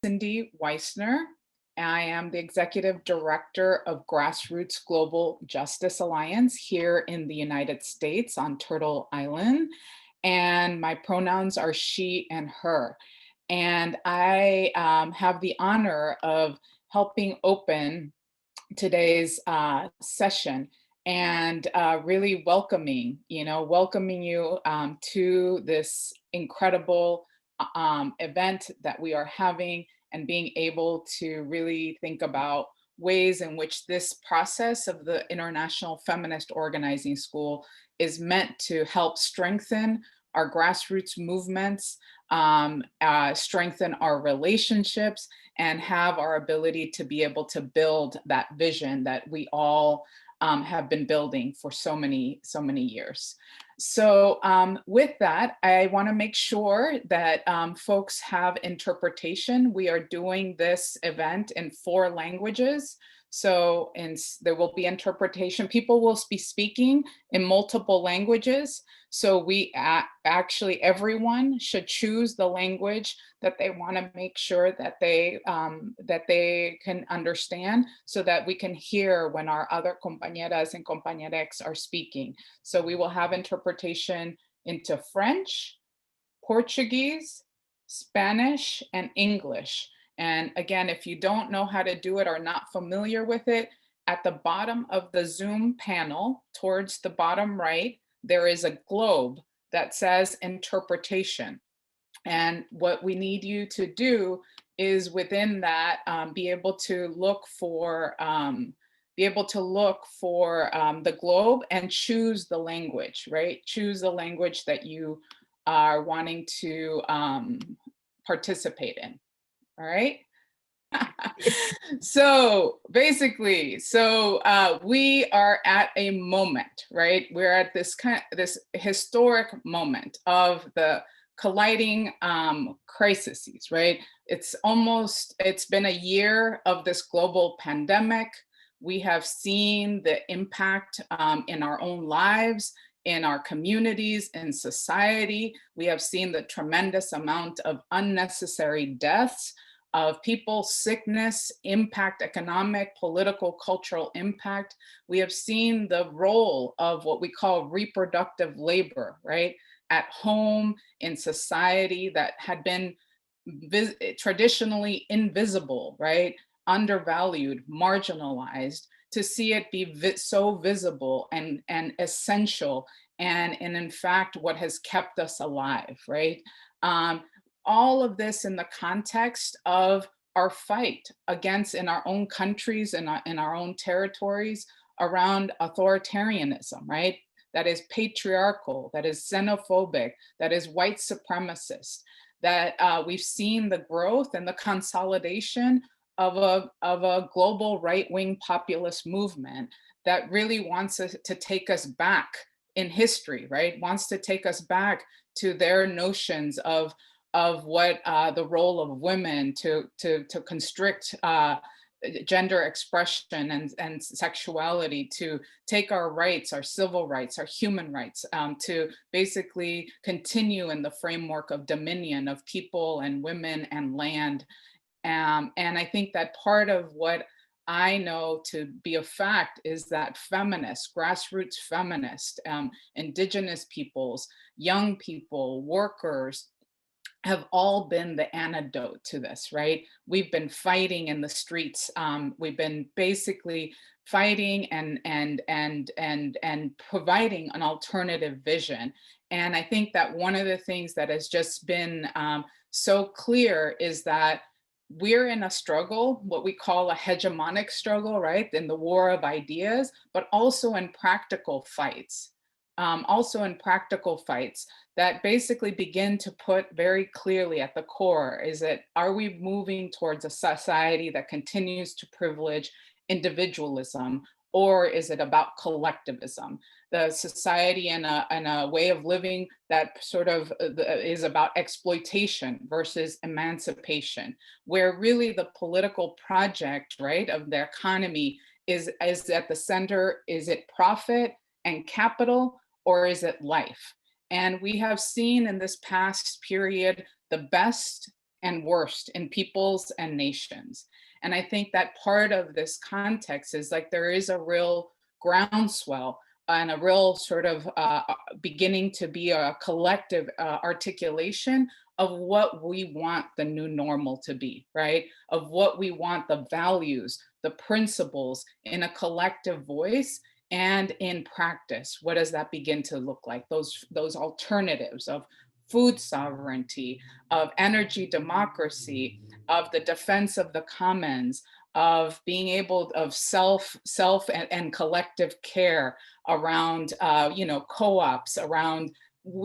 Cindy Weissner. I am the Executive Director of Grassroots Global Justice Alliance here in the United States on Turtle Island. And my pronouns are she and her. And I have the honor of helping open today's session and really welcoming you to this incredible event that we are having, and being able to really think about ways in which this process of the International Feminist Organizing School is meant to help strengthen our grassroots movements, strengthen our relationships, and have our ability to be able to build that vision that we all have been building for so many years. So with that, I want to make sure that folks have interpretation. We are doing this event in 4 languages. So there will be interpretation. People will be speaking in multiple languages. So we actually, everyone should choose the language that they want to make sure that they can understand, so that we can hear when our other compañeras and compañeros are speaking. So we will have interpretation into French, Portuguese, Spanish, and English. And again, if you don't know how to do it or not familiar with it, at the bottom of the Zoom panel, towards the bottom right, there is a globe that says interpretation. And what we need you to do is within that, be able to look for the globe and choose the language, right? Choose the language that you are wanting to participate in. All right. So basically, we are at a moment, right? We're at this historic moment of the colliding crises, right? It's been a year of this global pandemic. We have seen the impact in our own lives, in our communities, in society. We have seen the tremendous amount of unnecessary deaths of people, sickness, impact, economic, political, cultural impact. We have seen the role of what we call reproductive labor, right? At home, in society, that had been traditionally invisible, right? Undervalued, marginalized, to see it be so visible and essential, and in fact, what has kept us alive, right? All of this in the context of our fight against, in our own countries and in our own territories, around authoritarianism, right? That is patriarchal, that is xenophobic, that is white supremacist, that we've seen the growth and the consolidation of a global right-wing populist movement that really wants to take us back in history, right? Wants to take us back to their notions of what the role of women to constrict gender expression and sexuality, to take our rights, our civil rights, our human rights, to basically continue in the framework of dominion of people and women and land. And I think that part of what I know to be a fact is that feminists, grassroots feminists, indigenous peoples, young people, workers, have all been the antidote to this, right? We've been fighting in the streets. We've been basically fighting and providing an alternative vision. And I think that one of the things that has just been so clear is that we're in a struggle, what we call a hegemonic struggle, right? In the war of ideas, but also in practical fights. That basically begin to put very clearly at the core is that, are we moving towards a society that continues to privilege individualism, or is it about collectivism? The society and a way of living that sort of is about exploitation versus emancipation, where really the political project, right, of the economy is at the center. Is it profit and capital, or is it life? And we have seen in this past period the best and worst in peoples and nations. And I think that part of this context is like there is a real groundswell and a real sort of beginning to be a collective articulation of what we want the new normal to be, right? Of what we want the values, the principles in a collective voice and in practice. What does that begin to look like? Those alternatives of food sovereignty, of energy democracy, of the defense of the commons, of being able of self and collective care around co-ops, around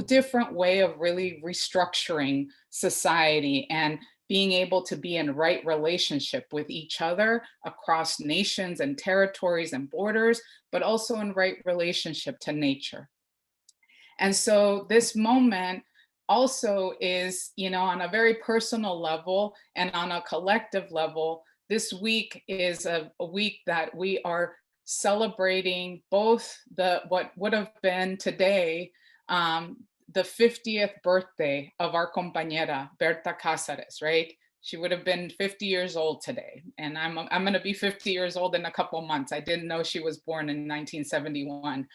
different way of really restructuring society and being able to be in right relationship with each other across nations and territories and borders, but also in right relationship to nature. And so this moment also is, on a very personal level and on a collective level, this week is a week that we are celebrating both what would have been today, the 50th birthday of our compañera, Berta Cáceres, right? She would have been 50 years old today. And I'm going to be 50 years old in a couple months. I didn't know she was born in 1971.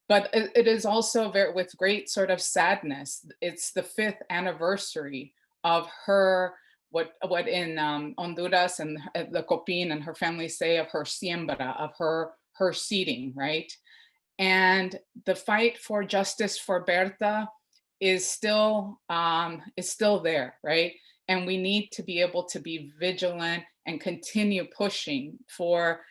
But it is also with great sort of sadness. It's the 5th anniversary of her, what in Honduras and the Copin and her family say of her siembra, of her seeding, right? And the fight for justice for Berta is still there, right? And we need to be able to be vigilant and continue pushing for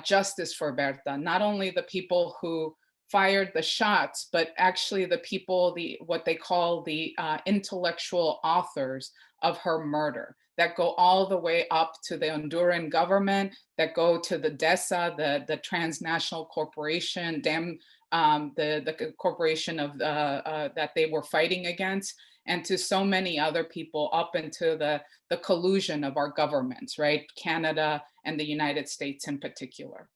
justice for Berta, not only the people who fired the shots, but actually the people, what they call the intellectual authors of her murder, that go all the way up to the Honduran government, that go to the DESA, the transnational corporation, the corporation of that they were fighting against, and to so many other people up into the collusion of our governments, right? Canada and the United States in particular.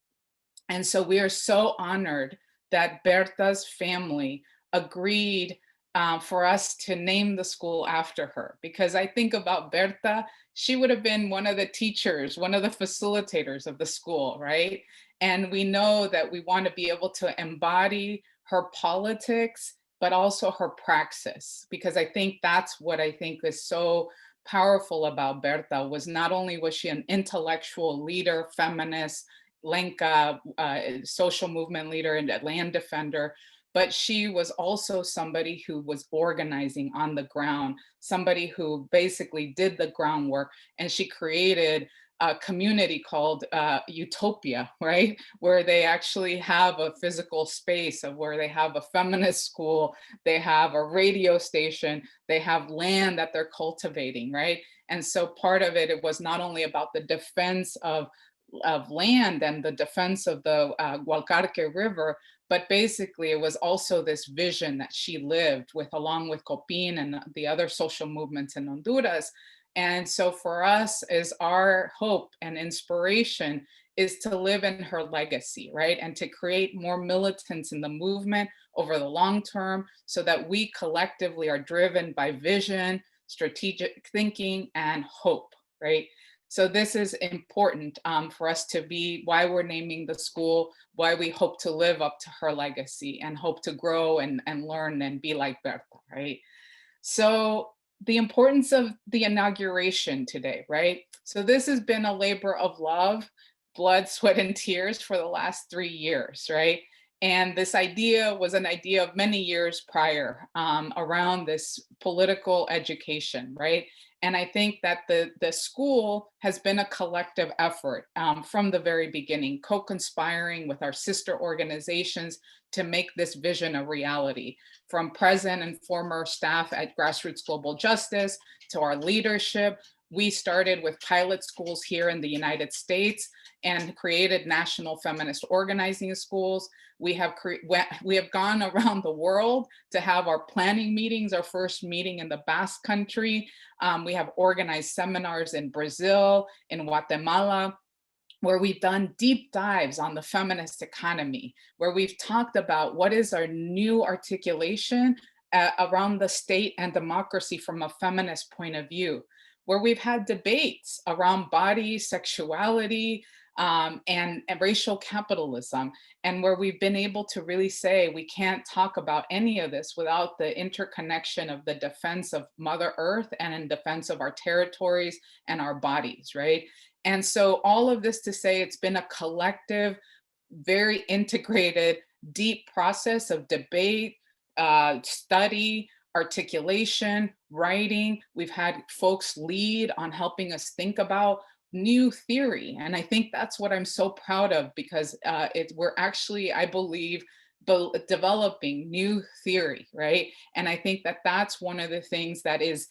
And so we are so honored that Berta's family agreed for us to name the school after her. Because I think about Berta, she would have been one of the teachers, one of the facilitators of the school, right? And we know that we want to be able to embody her politics, but also her praxis, because I think that's what I think is so powerful about Berta. Was not only was she an intellectual leader, feminist, Lenca, social movement leader and a land defender, but she was also somebody who was organizing on the ground, somebody who basically did the groundwork, and she created a community called Utopia, right? Where they actually have a physical space of where they have a feminist school, they have a radio station, they have land that they're cultivating, right? And so part of it was not only about the defense of land and the defense of the Gualcarque River, but basically it was also this vision that she lived with, along with Copin and the other social movements in Honduras. And so for us, is our hope and inspiration is to live in her legacy, right? And to create more militants in the movement over the long term, so that we collectively are driven by vision, strategic thinking, and hope, right? So this is important for us to be, why we're naming the school, why we hope to live up to her legacy and hope to grow and learn and be like Berta, right? So the importance of the inauguration today, right? So this has been a labor of love, blood, sweat, and tears for the last 3 years, right? And this idea was an idea of many years prior around this political education, right? And I think that the school has been a collective effort from the very beginning, co-conspiring with our sister organizations to make this vision a reality. From present and former staff at Grassroots Global Justice to our leadership, we started with pilot schools here in the United States and created national feminist organizing schools. We have gone around the world to have our planning meetings, our first meeting in the Basque Country. We have organized seminars in Brazil, in Guatemala, where we've done deep dives on the feminist economy, where we've talked about what is our new articulation around the state and democracy from a feminist point of view. where we've had debates around body, sexuality, and racial capitalism, and where we've been able to really say we can't talk about any of this without the interconnection of the defense of Mother Earth and in defense of our territories and our bodies, right? And so all of this to say it's been a collective, very integrated, deep process of debate, study, articulation, writing. We've had folks lead on helping us think about new theory. And I think that's what I'm so proud of, because we're actually, I believe, developing new theory, right? And I think that that's one of the things that is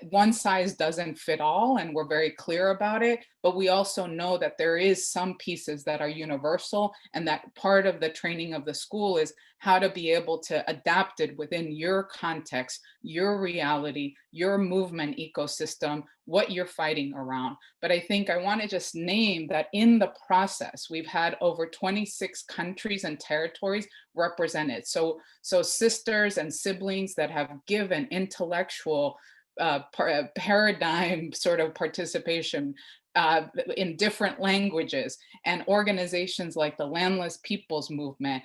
one size doesn't fit all, and we're very clear about it, but we also know that there is some pieces that are universal, and that part of the training of the school is how to be able to adapt it within your context, your reality, your movement ecosystem, what you're fighting around. But I think I want to just name that in the process, we've had over 26 countries and territories represented. So sisters and siblings that have given intellectual paradigm sort of participation in different languages, and organizations like the Landless Peoples Movement,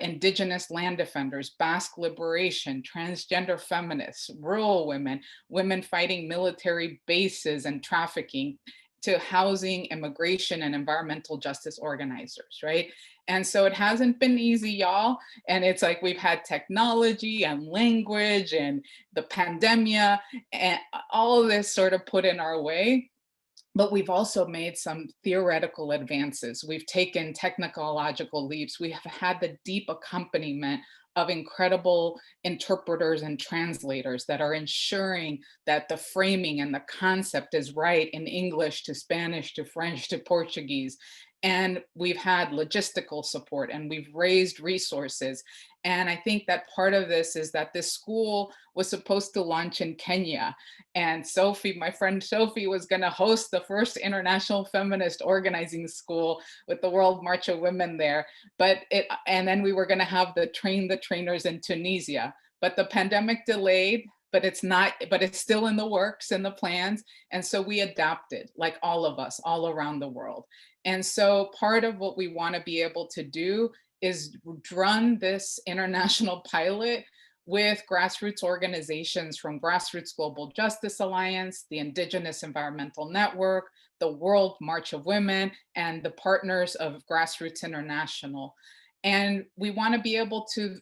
Indigenous Land Defenders, Basque Liberation, transgender feminists, rural women, women fighting military bases and trafficking, to housing, immigration, and environmental justice organizers, right? And so it hasn't been easy, y'all. And it's like we've had technology and language and the pandemic and all of this sort of put in our way. But we've also made some theoretical advances. We've taken technological leaps. We have had the deep accompaniment of incredible interpreters and translators that are ensuring that the framing and the concept is right in English to Spanish to French to Portuguese. And we've had logistical support, and we've raised resources. And I think that part of this is that this school was supposed to launch in Kenya. And Sophie, my friend Sophie, was going to host the first international feminist organizing school with the World March of Women there. And then we were going to have train the trainers in Tunisia. But the pandemic delayed, but it's still in the works and the plans. And so we adapted, like all of us, all around the world. And so part of what we want to be able to do is run this international pilot with grassroots organizations from Grassroots Global Justice Alliance, the Indigenous Environmental Network, the World March of Women, and the partners of Grassroots International. And we want to be able to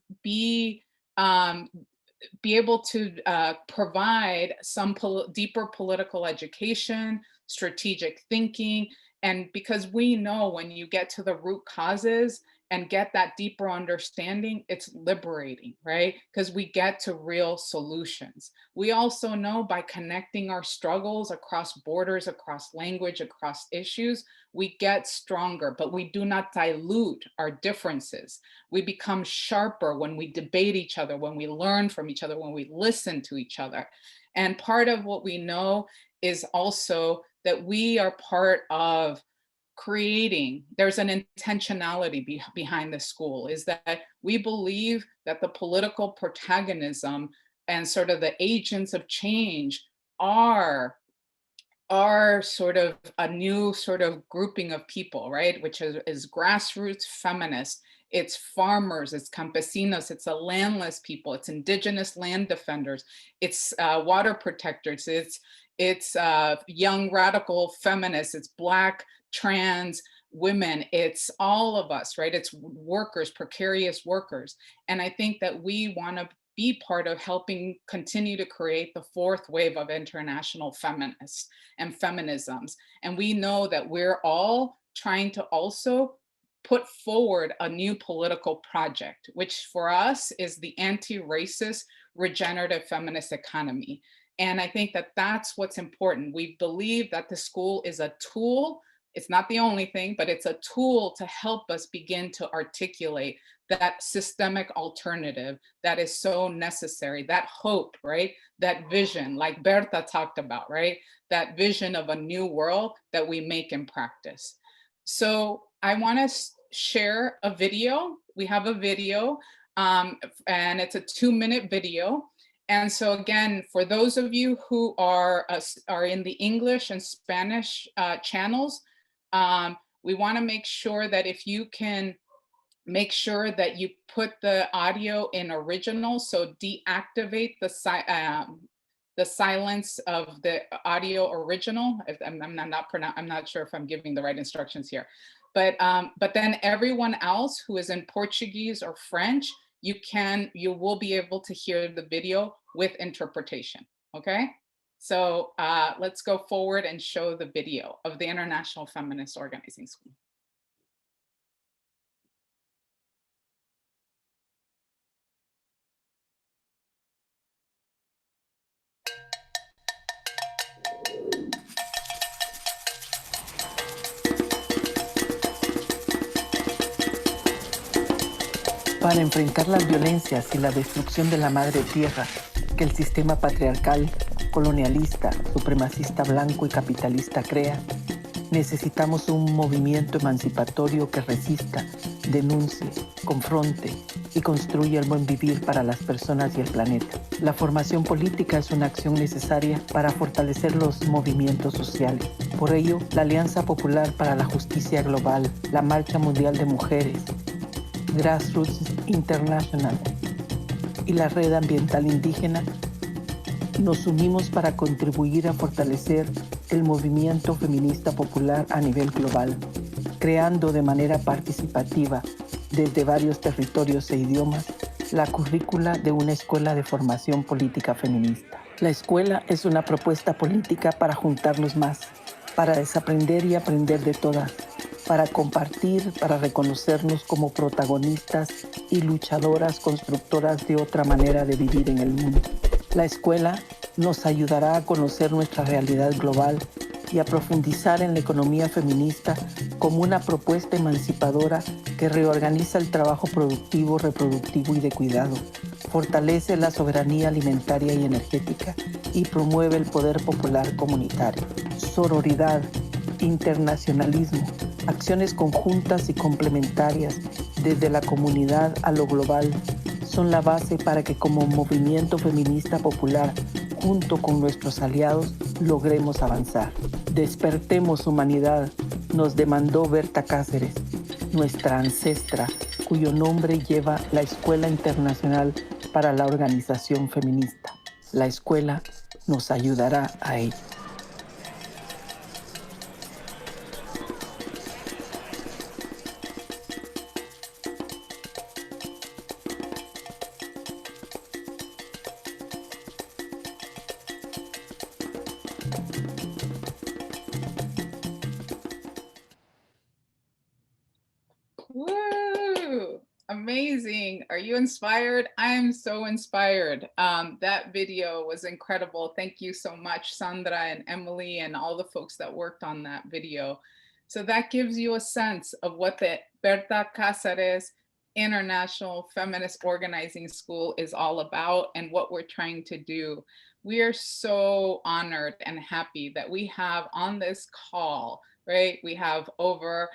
provide some deeper political education, strategic thinking, and because we know when you get to the root causes and get that deeper understanding, it's liberating, right? Because we get to real solutions. We also know by connecting our struggles across borders, across language, across issues, we get stronger, but we do not dilute our differences. We become sharper when we debate each other, when we learn from each other, when we listen to each other. And part of what we know is also that we are part of creating, there's an intentionality behind the school, is that we believe that the political protagonism and sort of the agents of change are sort of a new sort of grouping of people, right? Which is grassroots feminists, it's farmers, it's campesinos, it's a landless people, it's indigenous land defenders, it's water protectors, it's young radical feminists, it's Black, trans women, it's all of us, right? It's workers, precarious workers. And I think that we want to be part of helping continue to create the fourth wave of international feminists and feminisms. And we know that we're all trying to also put forward a new political project, which for us is the anti-racist regenerative feminist economy. And I think that that's what's important. We believe that the school is a tool. It's not the only thing, but it's a tool to help us begin to articulate that systemic alternative that is so necessary, that hope, right? That vision, like Berta talked about, right? That vision of a new world that we make in practice. So I want to share a video. We have a video, and it's a 2-minute video. And so again, for those of you who are in the English and Spanish channels, we want to make sure that if you can make sure that you put the audio in original, so deactivate the silence of the audio original. I'm not sure if I'm giving the right instructions here, but then everyone else who is in Portuguese or French, you will be able to hear the video with interpretation. Okay, so let's go forward and show the video of the International Feminist Organizing School. Para enfrentar las violencias y la destrucción de la madre tierra que el sistema patriarcal, colonialista, supremacista blanco y capitalista crea, necesitamos un movimiento emancipatorio que resista, denuncie, confronte y construya el buen vivir para las personas y el planeta. La formación política es una acción necesaria para fortalecer los movimientos sociales. Por ello, la Alianza Popular para la Justicia Global, la Marcha Mundial de Mujeres, Grassroots International y la Red Ambiental Indígena nos unimos para contribuir a fortalecer el movimiento feminista popular a nivel global, creando de manera participativa desde varios territorios e idiomas la currícula de una escuela de formación política feminista. La escuela es una propuesta política para juntarnos más, para desaprender y aprender de todas, para compartir, para reconocernos como protagonistas y luchadoras constructoras de otra manera de vivir en el mundo. La escuela nos ayudará a conocer nuestra realidad global y a profundizar en la economía feminista como una propuesta emancipadora que reorganiza el trabajo productivo, reproductivo y de cuidado, fortalece la soberanía alimentaria y energética y promueve el poder popular comunitario. Sororidad, internacionalismo, acciones conjuntas y complementarias desde la comunidad a lo global son la base para que como movimiento feminista popular, junto con nuestros aliados, logremos avanzar. Despertemos humanidad, nos demandó Berta Cáceres, nuestra ancestra, cuyo nombre lleva la Escuela Internacional para la Organización Feminista. La escuela nos ayudará a ello. Woo! Amazing. Are you inspired? I'm so inspired. That video was incredible. Thank you so much, Sandra and Emily and all the folks that worked on that video. So that gives you a sense of what the Berta Cáceres International Feminist Organizing School is all about and what we're trying to do. We are so honored and happy that we have on this call, right? We have over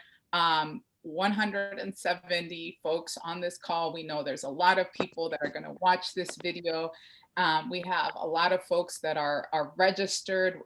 170 folks on this call. We know there's a lot of people that are going to watch this video. We have a lot of folks that are registered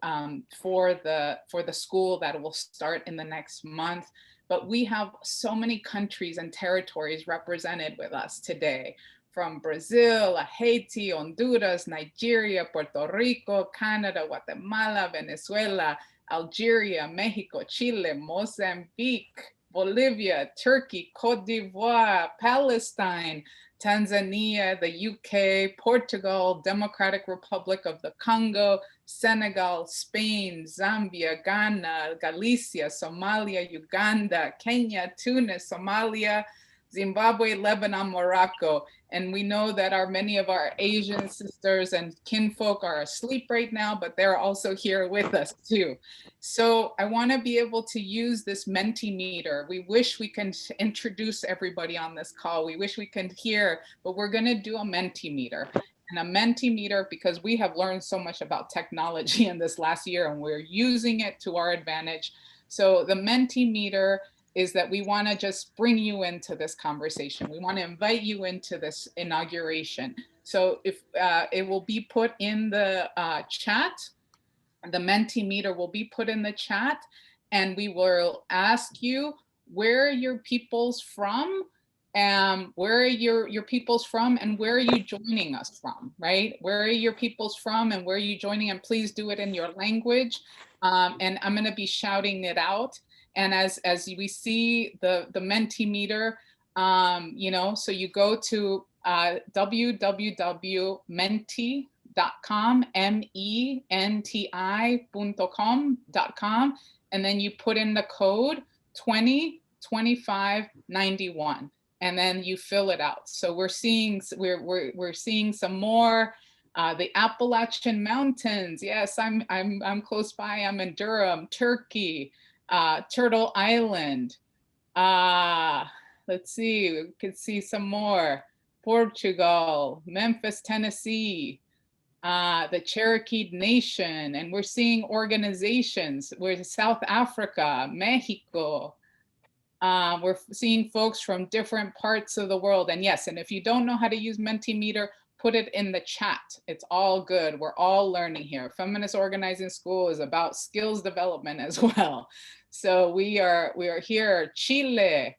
for the school that will start in the next month. But we have so many countries and territories represented with us today, from Brazil, Haiti, Honduras, Nigeria, Puerto Rico, Canada, Guatemala, Venezuela, Algeria, Mexico, Chile, Mozambique, Bolivia, Turkey, Cote d'Ivoire, Palestine, Tanzania, the UK, Portugal, Democratic Republic of the Congo, Senegal, Spain, Zambia, Ghana, Galicia, Somalia, Uganda, Kenya, Tunis, Somalia, Zimbabwe, Lebanon, Morocco. And we know that many of our Asian sisters and kinfolk are asleep right now, but they're also here with us too. So I want to be able to use this Mentimeter. We wish we can introduce everybody on this call. We wish we could hear, but we're going to do a Mentimeter. And a Mentimeter, because we have learned so much about technology in this last year and we're using it to our advantage. So the Mentimeter is that we want to just bring you into this conversation. We want to invite you into this inauguration. So if it will be put in the chat, the Mentimeter will be put in the chat, and we will ask you where are your peoples from, where are your peoples from, and where are you joining us from, right? Where are your peoples from and where are you joining? And please do it in your language. And I'm going to be shouting it out. And as we see the Mentimeter, you know, so you go to www.menti.com, menti.com, and then you put in the code 202591, and then you fill it out. So we're seeing some more. The Appalachian Mountains. Yes, I'm close by. I'm in Durham, Turkey, Turtle Island. Let's see, we could see some more. Portugal, Memphis, Tennessee, the Cherokee Nation, and we're seeing organizations. We're South Africa, Mexico. We're seeing folks from different parts of the world. And yes, and if you don't know how to use Mentimeter, put it in the chat. It's all good. We're all learning here. Feminist Organizing School is about skills development as well. So we are here, Chile.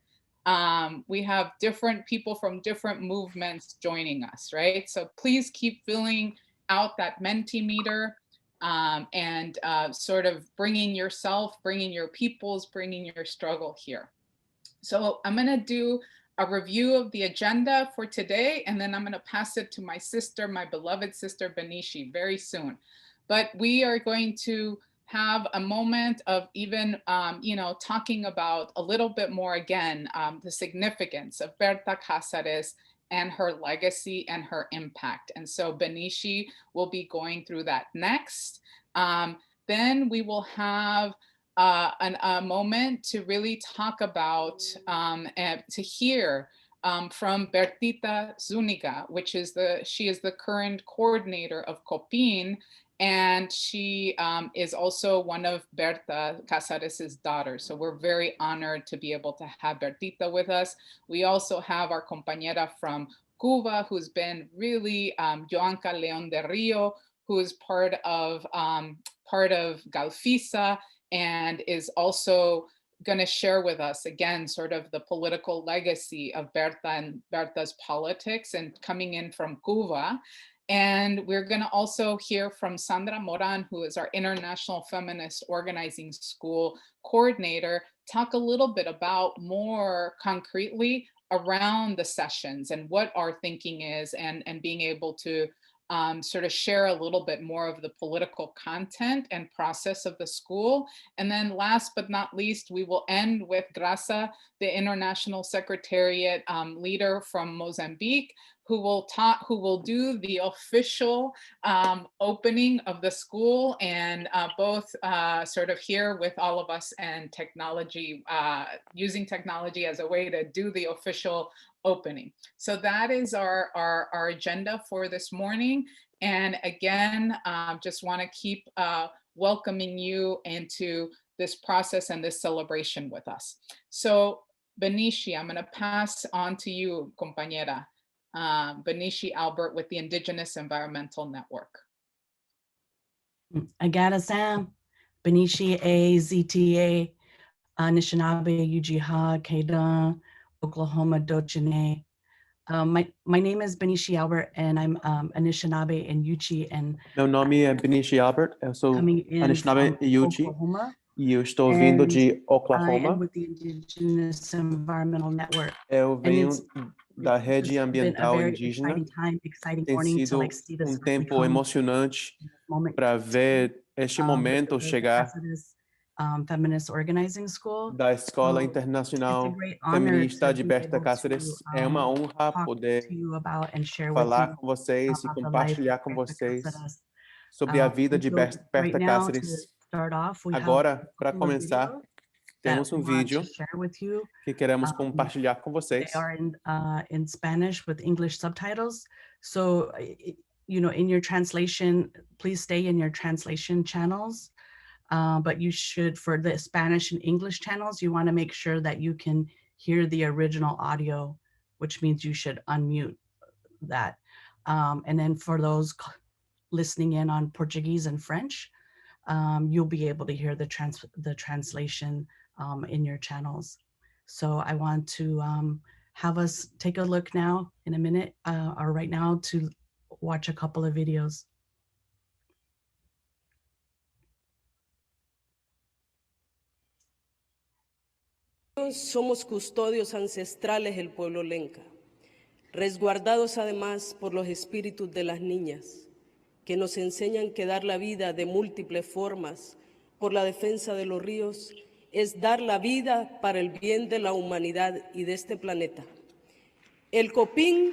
We have different people from different movements joining us, right? So please keep filling out that Mentimeter, and sort of bringing yourself, bringing your peoples, bringing your struggle here. So I'm going to do a review of the agenda for today, and then I'm going to pass it to my sister, my beloved sister, Benishi, very soon. But we are going to have a moment of even, you know, talking about a little bit more again, the significance of Berta Cáceres and her legacy and her impact. And so Benishi will be going through that next. Then we will have a moment to really talk about, and to hear from Bertita Zuniga, which is she is the current coordinator of COPIN, and she is also one of Berta Cáceres' daughters. So we're very honored to be able to have Bertita with us. We also have our compañera from Cuba, who's been really, Joanca León de Rio, who is part of Galfisa, and is also going to share with us again sort of the political legacy of Berta and Berta's politics, and coming in from Cuba. And we're going to also hear from Sandra Moran, who is our International Feminist Organizing School coordinator, talk a little bit about more concretely around the sessions and what our thinking is, and being able to sort of share a little bit more of the political content and process of the school. And then last but not least, we will end with Graça, the International Secretariat leader from Mozambique, who will do the official opening of the school, and both sort of here with all of us, and technology, using technology as a way to do the official opening. So that is our agenda for this morning. And again, just want to keep welcoming you into this process and this celebration with us. So Benishi, I'm going to pass on to you, compañera. Benishi Albert with the Indigenous Environmental Network. Agata Sam, Benishi A, ZTA, Anishinaabe, Ujiha, Kedan, Oklahoma, Dochine. My name is Benishi Albert, and I'm Anishinaabe and Yuchi, and meu nome é Benishi Albert, eu sou Anishinaabe e Yuchi, e eu estou vindo de Oklahoma. With the Indigenous Environmental Network. Eu venho da rede ambiental indígena. Tem sido tempo emocionante para ver este momento chegar Feminist Organizing School. Da Escola Internacional Feminista de Berta Cáceres. É uma honra poder falar com vocês e compartilhar com vocês sobre a vida de Berta Cáceres. Agora, para começar, temos vídeo que queremos compartilhar com vocês. They are in Spanish with English subtitles. So, you know, in your translation, please stay in your translation channels. But you should, for the Spanish and English channels, you want to make sure that you can hear the original audio, which means you should unmute that. And then for those listening in on Portuguese and French, you'll be able to hear the translation in your channels. So I want to have us take a look now in a minute or right now to watch a couple of videos. Somos custodios ancestrales del pueblo lenca, resguardados además por los espíritus de las niñas, que nos enseñan que dar la vida de múltiples formas por la defensa de los ríos es dar la vida para el bien de la humanidad y de este planeta. El Copín,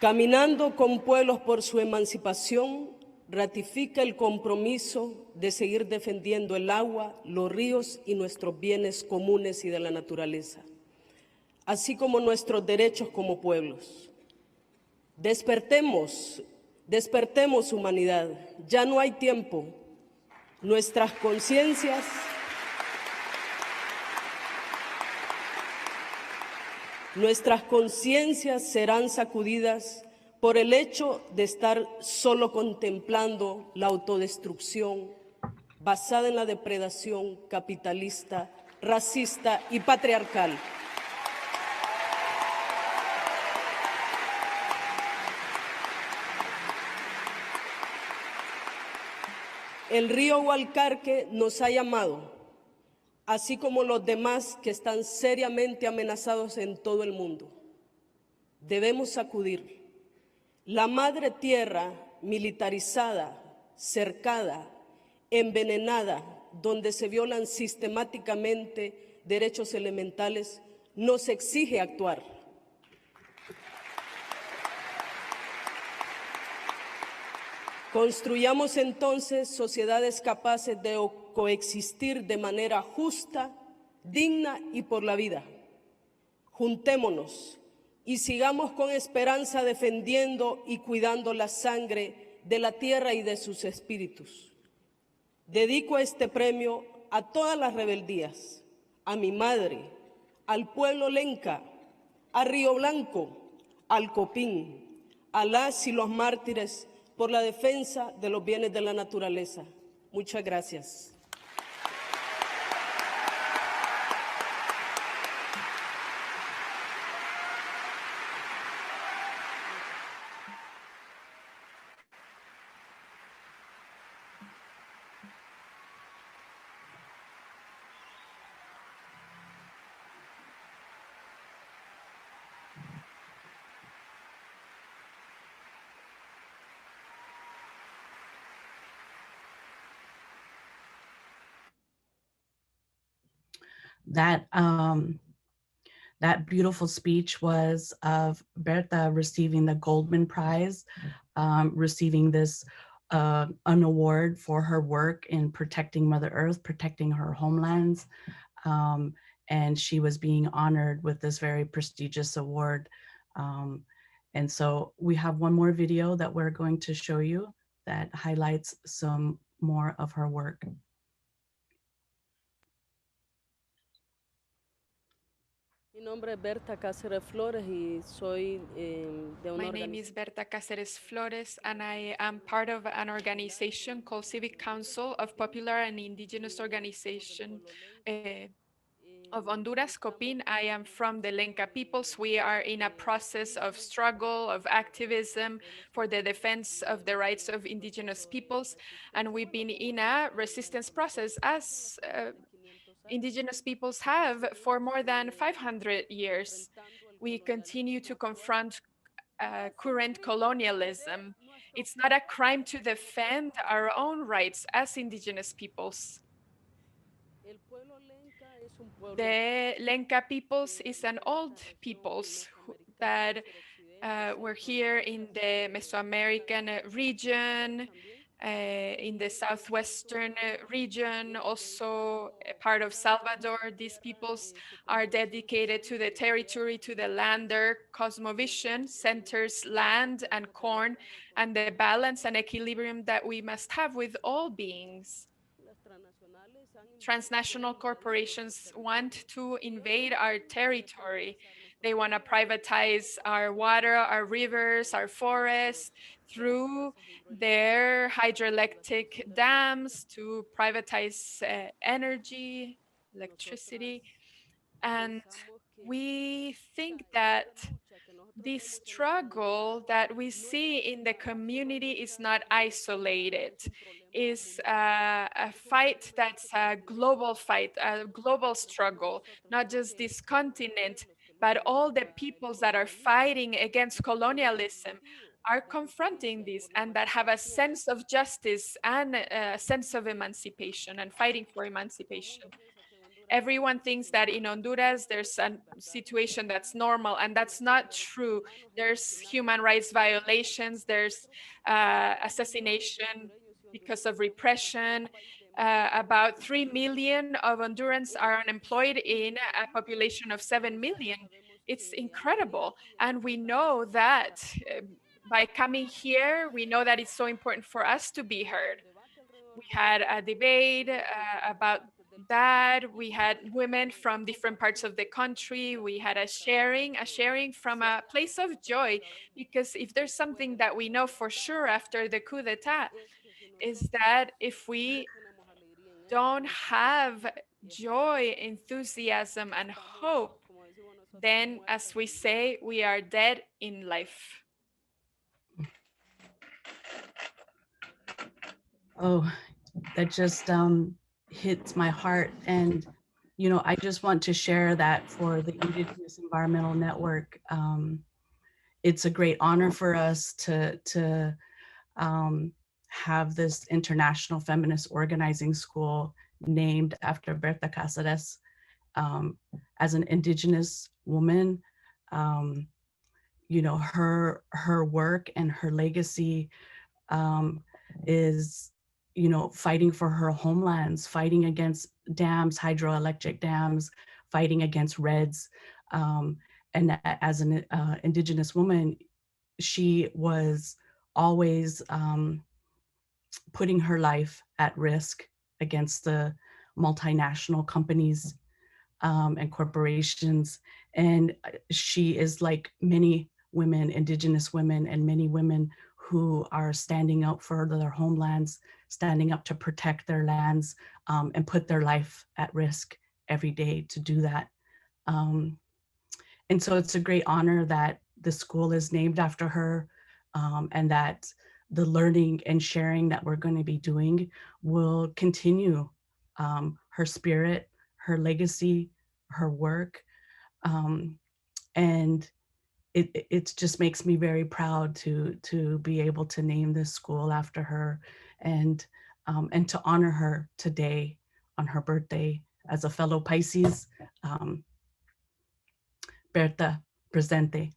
caminando con pueblos por su emancipación, ratifica el compromiso de seguir defendiendo el agua, los ríos y nuestros bienes comunes y de la naturaleza, así como nuestros derechos como pueblos. Despertemos, despertemos humanidad, ya no hay tiempo. Nuestras conciencias serán sacudidas por el hecho de estar solo contemplando la autodestrucción basada en la depredación capitalista, racista y patriarcal. El río Hualcarque nos ha llamado, así como los demás que están seriamente amenazados en todo el mundo. Debemos sacudir. La madre tierra militarizada, cercada, envenenada, donde se violan sistemáticamente derechos elementales, nos exige actuar. Construyamos entonces sociedades capaces de coexistir de manera justa, digna y por la vida. Juntémonos y sigamos con esperanza defendiendo y cuidando la sangre de la tierra y de sus espíritus. Dedico este premio a todas las rebeldías, a mi madre, al pueblo lenca, a Río Blanco, al Copín, a las y los mártires por la defensa de los bienes de la naturaleza. Muchas gracias. That beautiful speech was of Berta receiving the Goldman Prize, receiving this an award for her work in protecting Mother Earth, protecting her homelands. And she was being honored with this very prestigious award. And so we have one more video that we're going to show you that highlights some more of her work. Mi nombre es Berta Cáceres Flores y soy de una My name is Berta Cáceres Flores, and I am part of an organization called Civic Council of Popular and Indigenous Organization of Honduras, Copín. I am from the Lenca peoples. We are in a process of struggle, of activism for the defense of the rights of indigenous peoples. And we've been in a resistance process as indigenous peoples have for more than 500 years. We continue to confront current colonialism. It's not a crime to defend our own rights as indigenous peoples. The Lenca peoples is an old peoples that were here in the Mesoamerican region, in the southwestern region, also a part of Salvador. These peoples are dedicated to the territory, to the land. Their cosmovision centers land and corn and the balance and equilibrium that we must have with all beings. Transnational corporations want to invade our territory. They want to privatize our water, our rivers, our forests through their hydroelectric dams to privatize energy, electricity. And we think that this struggle that we see in the community is not isolated, is a fight that's a global fight, a global struggle, not just this continent, but all the peoples that are fighting against colonialism are confronting this and that have a sense of justice and a sense of emancipation and fighting for emancipation. Everyone thinks that in Honduras there's a situation that's normal, and that's not true. There's human rights violations, there's assassination because of repression. About 3 million of Hondurans are unemployed in a population of 7 million. It's incredible. And we know that by coming here, we know that it's so important for us to be heard. We had a debate about that. We had women from different parts of the country. We had a sharing from a place of joy, because if there's something that we know for sure after the coup d'etat, is that if we don't have joy, enthusiasm, and hope, then, as we say, we are dead in life. Oh, that just hits my heart. And, you know, I just want to share that for the Indigenous Environmental Network. It's a great honor for us to have this international feminist organizing school named after Berta Cáceres. As an Indigenous woman, you know, her work and her legacy is, you know, fighting for her homelands, fighting against dams, hydroelectric dams, fighting against reds. And as an Indigenous woman, she was always putting her life at risk against the multinational companies and corporations. And she is like many women, Indigenous women, and many women who are standing up for their homelands, standing up to protect their lands, and put their life at risk every day to do that. And so it's a great honor that the school is named after her, and that the learning and sharing that we're going to be doing will continue her spirit, her legacy, her work. And it just makes me very proud to be able to name this school after her, and to honor her today on her birthday. As a fellow Pisces, Berta, presente.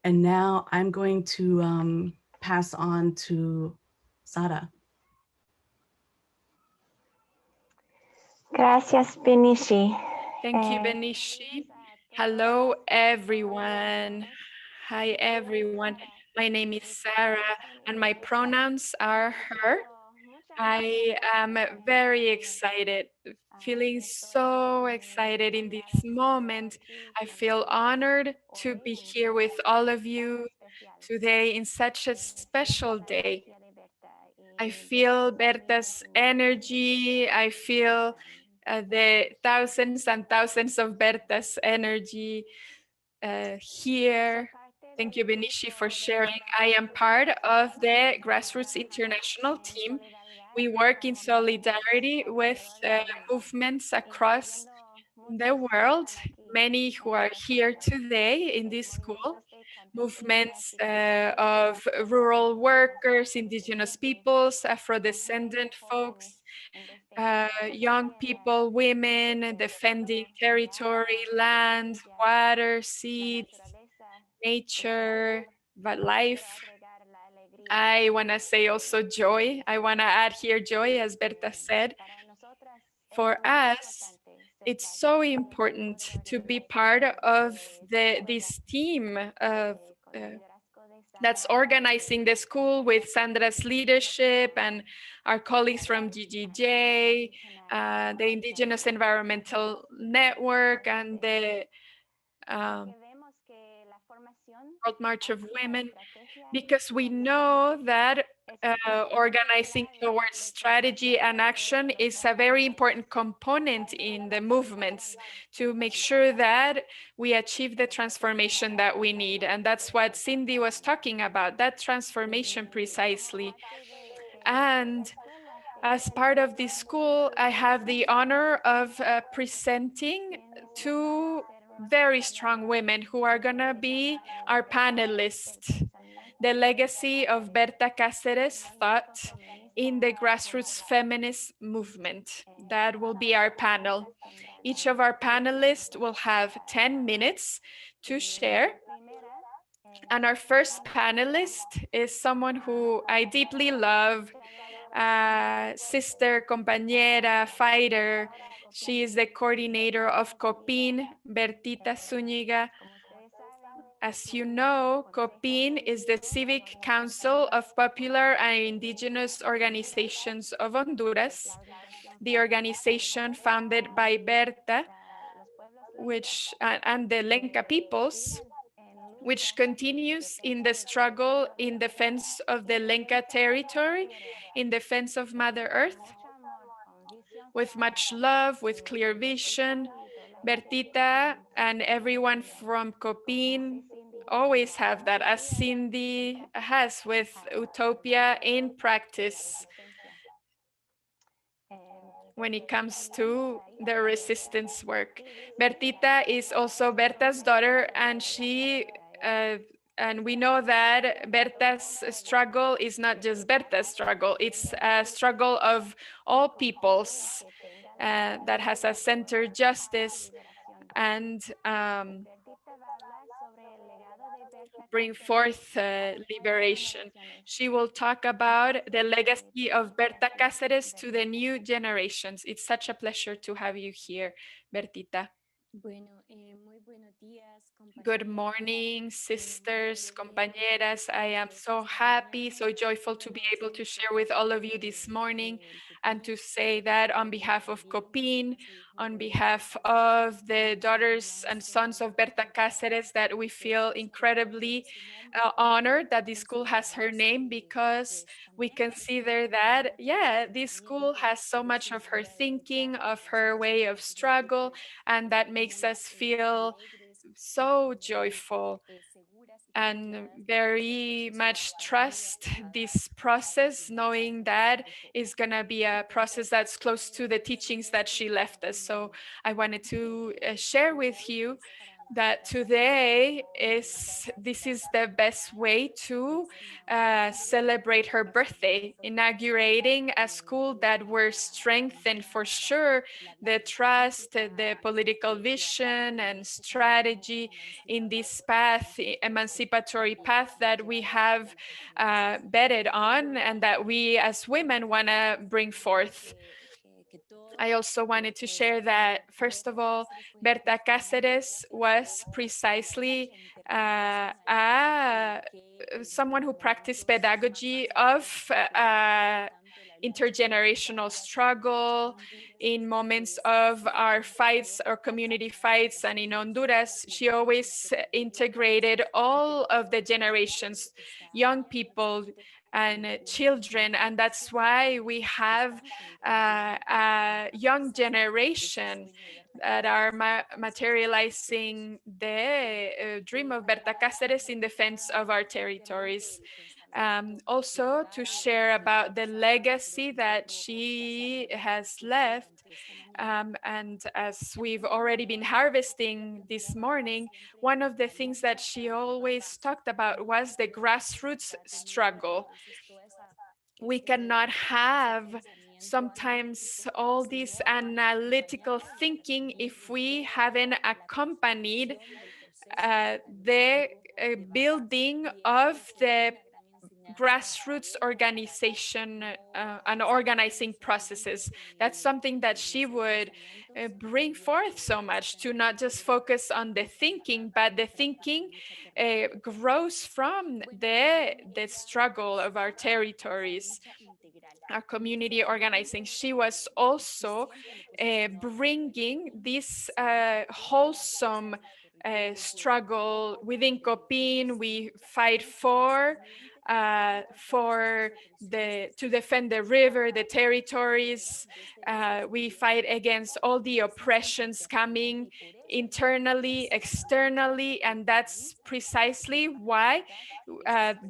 And now I'm going to pass on to Sara. Gracias, Benishi. Thank you, Benishi. Hello, everyone. Hi, everyone. My name is Sarah, and my pronouns are her. I am very excited, feeling so excited in this moment. I feel honored to be here with all of you today in such a special day. I feel Berta's energy. I feel the thousands and thousands of Berta's energy here. Thank you, Benishi, for sharing. I am part of the Grassroots International team. We work in solidarity with movements across the world, many who are here today in this school, movements of rural workers, indigenous peoples, Afro-descendant folks, young people, women defending territory, land, water, seeds, nature, but life. I want to say also joy. I want to add here joy, as Berta said. For us, it's so important to be part of this team of that's organizing the school with Sandra's leadership and our colleagues from GGJ, the Indigenous Environmental Network, and the World March of Women, because we know that organizing towards strategy and action is a very important component in the movements to make sure that we achieve the transformation that we need. And that's what Cindy was talking about, that transformation precisely. And as part of this school, I have the honor of presenting two very strong women who are gonna be our panelists. The legacy of Berta Cáceres' thought in the grassroots feminist movement. That will be our panel. Each of our panelists will have 10 minutes to share. And our first panelist is someone who I deeply love, sister, compañera, fighter. She is the coordinator of COPIN, Bertita Zúñiga. As you know, COPIN is the Civic Council of Popular and Indigenous Organizations of Honduras, the organization founded by Berta, and the Lenca peoples, which continues in the struggle in defense of the Lenca territory, in defense of Mother Earth, with much love, with clear vision. Bertita and everyone from COPIN always have that, as Cindy has with Utopia in practice when it comes to the resistance work. Bertita is also Berta's daughter, and and we know that Berta's struggle is not just Berta's struggle, it's a struggle of all peoples that has a centered justice and bring forth liberation. She will talk about the legacy of Berta Cáceres to the new generations. It's such a pleasure to have you here, Bertita. Good morning, sisters, compañeras. I am so happy, so joyful to be able to share with all of you this morning and to say that on behalf of COPIN, on behalf of the daughters and sons of Berta Cáceres, that we feel incredibly honored that this school has her name, because we consider that, yeah, this school has so much of her thinking, of her way of struggle, and that makes us feel so joyful and very much trust this process, knowing that it's going to be a process that's close to the teachings that she left us. So I wanted to share with you that today this is the best way to celebrate her birthday, inaugurating a school that will strengthen for sure the trust, the political vision and strategy in this path, emancipatory path that we have betted on and that we as women want to bring forth. I also wanted to share that, first of all, Berta Cáceres was precisely someone who practiced pedagogy of intergenerational struggle in moments of our fights, our community fights, and in Honduras, she always integrated all of the generations, young people, and children, and that's why we have a young generation that are materializing the dream of Berta Cáceres in defense of our territories. Also to share about the legacy that she has left. And as we've already been harvesting this morning, one of the things that she always talked about was the grassroots struggle. We cannot have sometimes all this analytical thinking if we haven't accompanied the building of the grassroots organization and organizing processes. That's something that she would bring forth so much, to not just focus on the thinking, but the thinking grows from the struggle of our territories, our community organizing. She was also bringing this wholesome struggle within Copin. We fight for to defend the river, the territories. We fight against all the oppressions coming internally, externally, and that's precisely why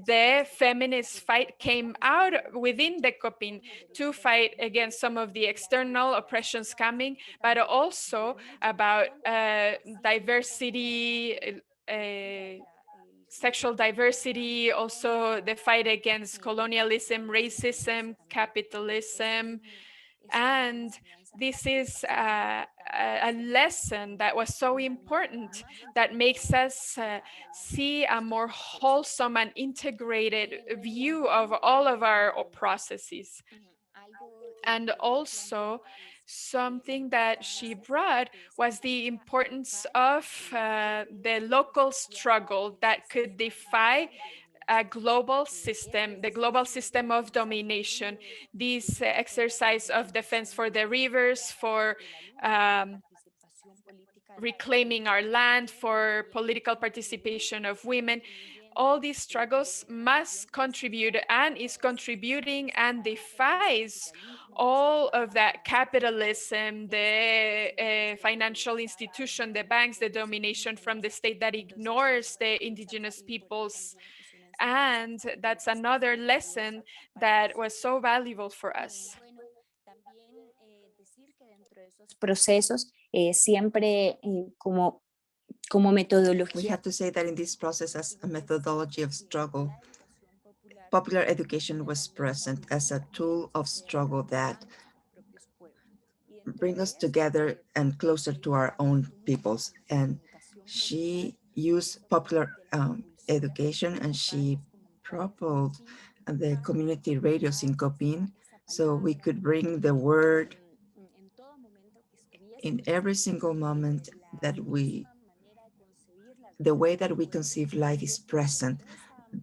the feminist fight came out within the Copin, to fight against some of the external oppressions coming, but also about diversity, sexual diversity, also the fight against colonialism, racism, capitalism. And this is a lesson that was so important, that makes us see a more wholesome and integrated view of all of our processes. And also, something that she brought was the importance of the local struggle that could defy a global system, the global system of domination. This exercise of defense for the rivers, for reclaiming our land, for political participation of women, all these struggles must contribute and is contributing and defies all of that capitalism, the financial institution, the banks, the domination from the state that ignores the indigenous peoples. And that's another lesson that was so valuable for us. Procesos siempre como metodología. We have to say that in this process, as a methodology of struggle, popular education was present as a tool of struggle that bring us together and closer to our own peoples. And she used popular education, and she propelled the community radios in Copin, so we could bring the word in every single moment that the way that we conceive life is present,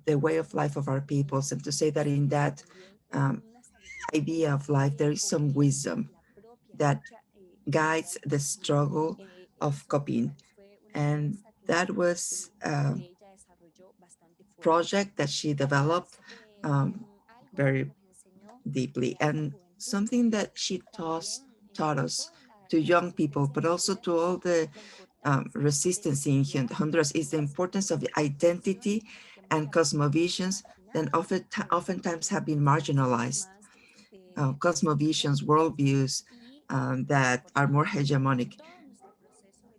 the way of life of our peoples, and to say that in that idea of life, there is some wisdom that guides the struggle of Copin. And that was a project that she developed very deeply, and something that she taught us to young people, but also to all the resistance in Honduras, is the importance of identity and cosmovisions that oftentimes have been marginalized. Cosmovisions, worldviews that are more hegemonic.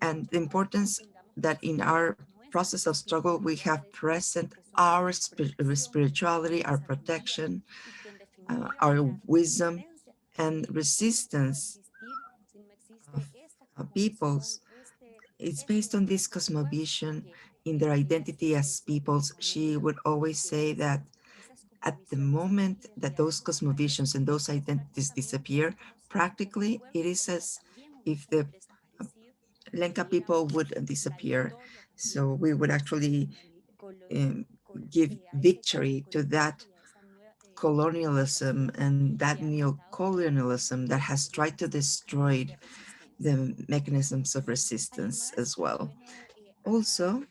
And the importance that in our process of struggle, we have present our spirituality, our protection, our wisdom, and resistance of peoples. It's based on this cosmovision in their identity as peoples. She would always say that at the moment that those cosmovisions and those identities disappear, practically it is as if the Lenca people would disappear. So we would actually give victory to that colonialism and that neo-colonialism that has tried to destroy the mechanisms of resistance as well. Also,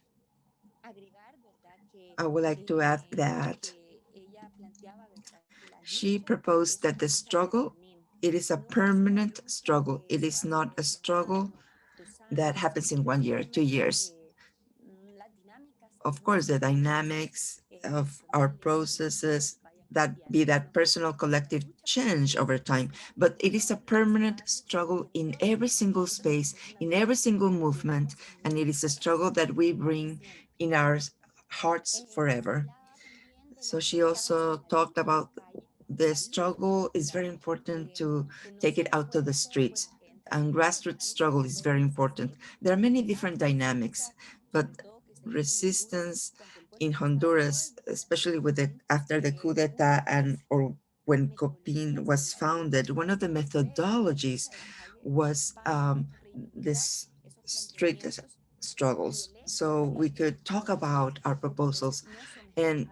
I would like to add that she proposed that the struggle, it is a permanent struggle. It is not a struggle that happens in 1 year, 2 years. Of course, the dynamics of our processes, that be that personal, collective change over time, but it is a permanent struggle in every single space, in every single movement, and it is a struggle that we bring in our hearts forever. So she also talked about the struggle is very important to take it out to the streets, and grassroots struggle is very important. There are many different dynamics, but resistance in Honduras, especially with after the coup d'etat or when COPIN was founded, one of the methodologies was this street struggles. So we could talk about our proposals, and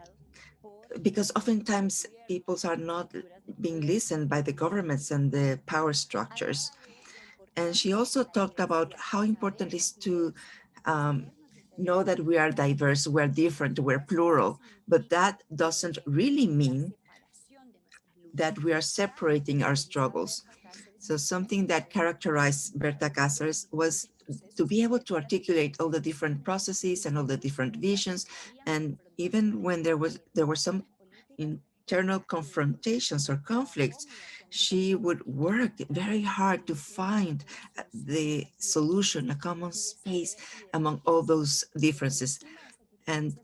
because oftentimes peoples are not being listened by the governments and the power structures. And she also talked about how important it is to know that we are diverse, we're different, we're plural, but that doesn't really mean that we are separating our struggles. So something that characterized Berta Cáceres was to be able to articulate all the different processes and all the different visions. And even when there were some internal confrontations or conflicts, she would work very hard to find the solution, a common space among all those differences. And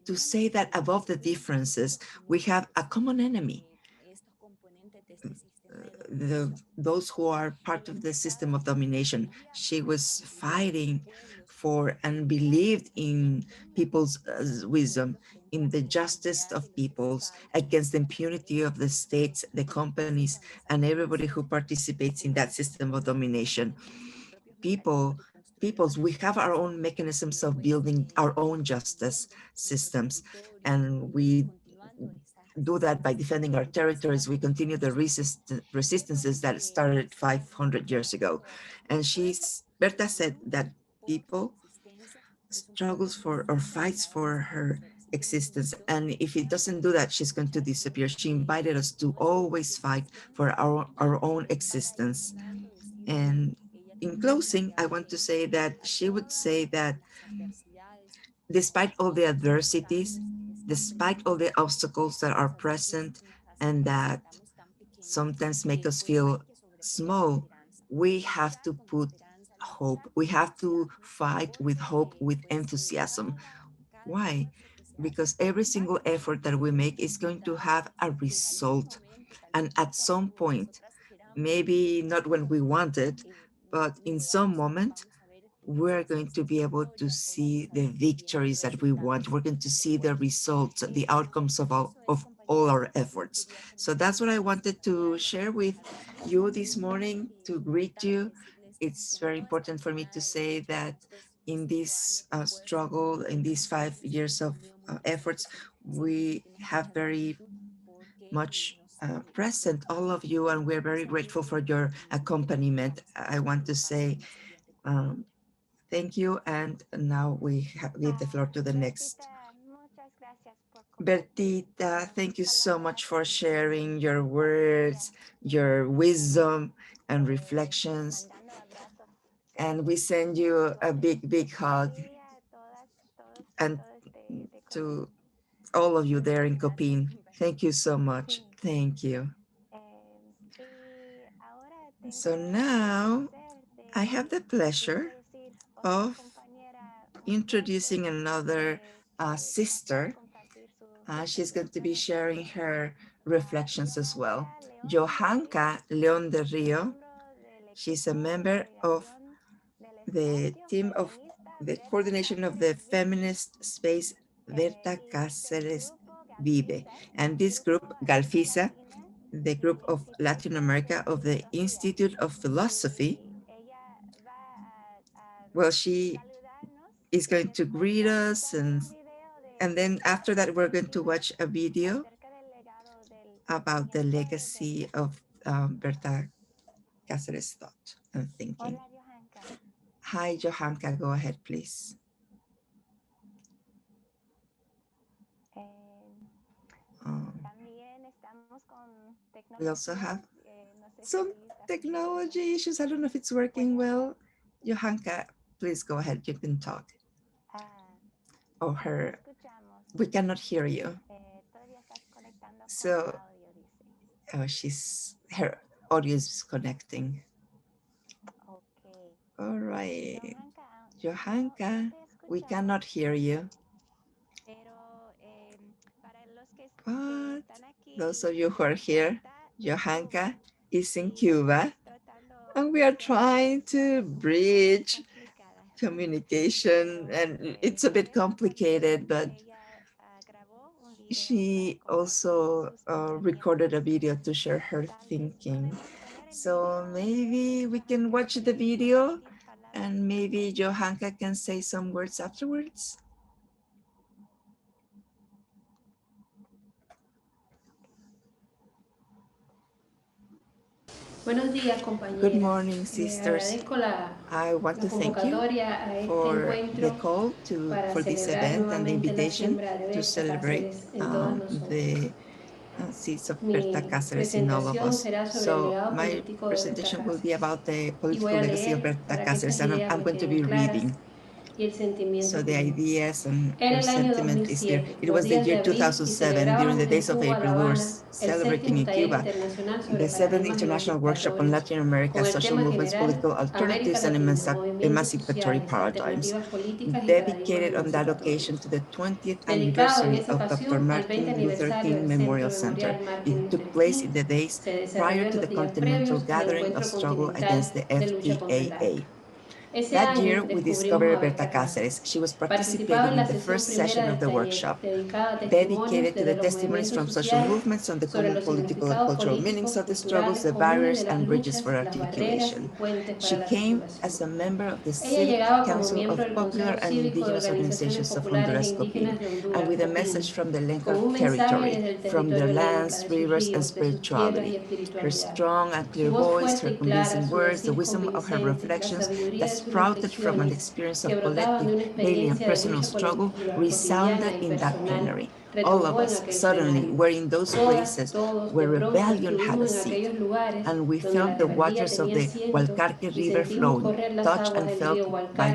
to say that above the differences, we have a common enemy. Those who are part of the system of domination. She was fighting for and believed in people's wisdom, in the justice of peoples, against the impunity of the states, the companies, and everybody who participates in that system of domination. Peoples, we have our own mechanisms of building our own justice systems, and we do that by defending our territories. We continue the resistances that started 500 years ago. And Berta said that people struggles for or fights for her existence. And if it doesn't do that, she's going to disappear. She invited us to always fight for our own existence. And in closing, I want to say that she would say that despite all the adversities, despite all the obstacles that are present and that sometimes make us feel small, we have to put hope. We have to fight with hope, with enthusiasm. Why? Because every single effort that we make is going to have a result. And at some point, maybe not when we want it, but in some moment, we're going to be able to see the victories that we want. We're going to see the results, the outcomes of all our efforts. So that's what I wanted to share with you this morning, to greet you. It's very important for me to say that in this struggle, in these 5 years of efforts, we have very much present all of you, and we're very grateful for your accompaniment. I want to say thank you, and now we give the floor to the next. Bertita, thank you so much for sharing your words, your wisdom and reflections. And we send you a big, big hug. And to all of you there in Copin, thank you so much. Thank you. So now I have the pleasure of introducing another sister. She's going to be sharing her reflections as well. Johanka León de Río. She's a member of the team of the coordination of the feminist space Berta Cáceres Vive. And this group, Galfisa, the group of Latin America of the Institute of Philosophy, well, she is going to greet us, and then after that, we're going to watch a video about the legacy of Berta Cáceres' thought and thinking. Hi, Johanka, go ahead, please. We also have some technology issues. I don't know if it's working well. Johanka, please go ahead, you can talk. Oh, we cannot hear you. So, her audio is connecting. All right, Johanka, we cannot hear you. But those of you who are here, Johanka is in Cuba, and we are trying to bridge communication, and it's a bit complicated, but she also recorded a video to share her thinking. So maybe we can watch the video and maybe Johanka can say some words afterwards. Good morning, sisters. I want to thank you for the call for this event and the invitation to celebrate the seeds of Berta Cáceres in all of us. So my presentation will be about the political legacy of Berta Cáceres, and I'm going to be reading. So the ideas and her sentiment is here. It was the year 2007. During the days of April, we were celebrating in Cuba the 7th International Workshop on Latin America, Social Movements, Political Alternatives, and Emancipatory Paradigms, dedicated on that occasion to the 20th anniversary of Dr. Martin Luther King Memorial Center. It took place in the days prior to the Continental Gathering of Struggle against the FTAA. That year, we discovered Berta Cáceres. She was participating in the first session of the workshop, dedicated to the testimonies from social movements on the common political and cultural meanings of the struggles, the barriers and bridges for articulation. She came as a member of the Civic Council of Popular and Indigenous Organizations of Honduras, COPIN, and with a message from the Lenca territory, from their lands, rivers, and spirituality. Her strong and clear voice, her convincing words, the wisdom of her reflections that sprouted from an experience of collective, daily, and personal struggle resounded in that plenary. All of us suddenly were in those places where rebellion had a seat, and we felt the waters of the Hualcarque River flowing, touched and felt by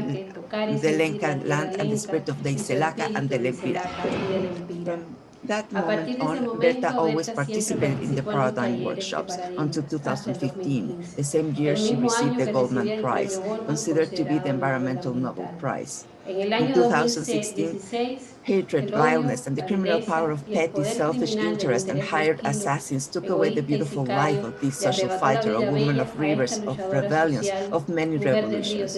the Lenca land and the spirit of the Iselaca and the Lempiraca. From that moment on, Berta always participated in the paradigm workshops until 2015, the same year she received the Goldman Prize, considered to be the Environmental Nobel Prize. In 2016, hatred, violence, and the criminal power of petty, selfish interest and hired assassins took away the beautiful life of this social fighter, a woman of rivers, of rebellions, of many revolutions.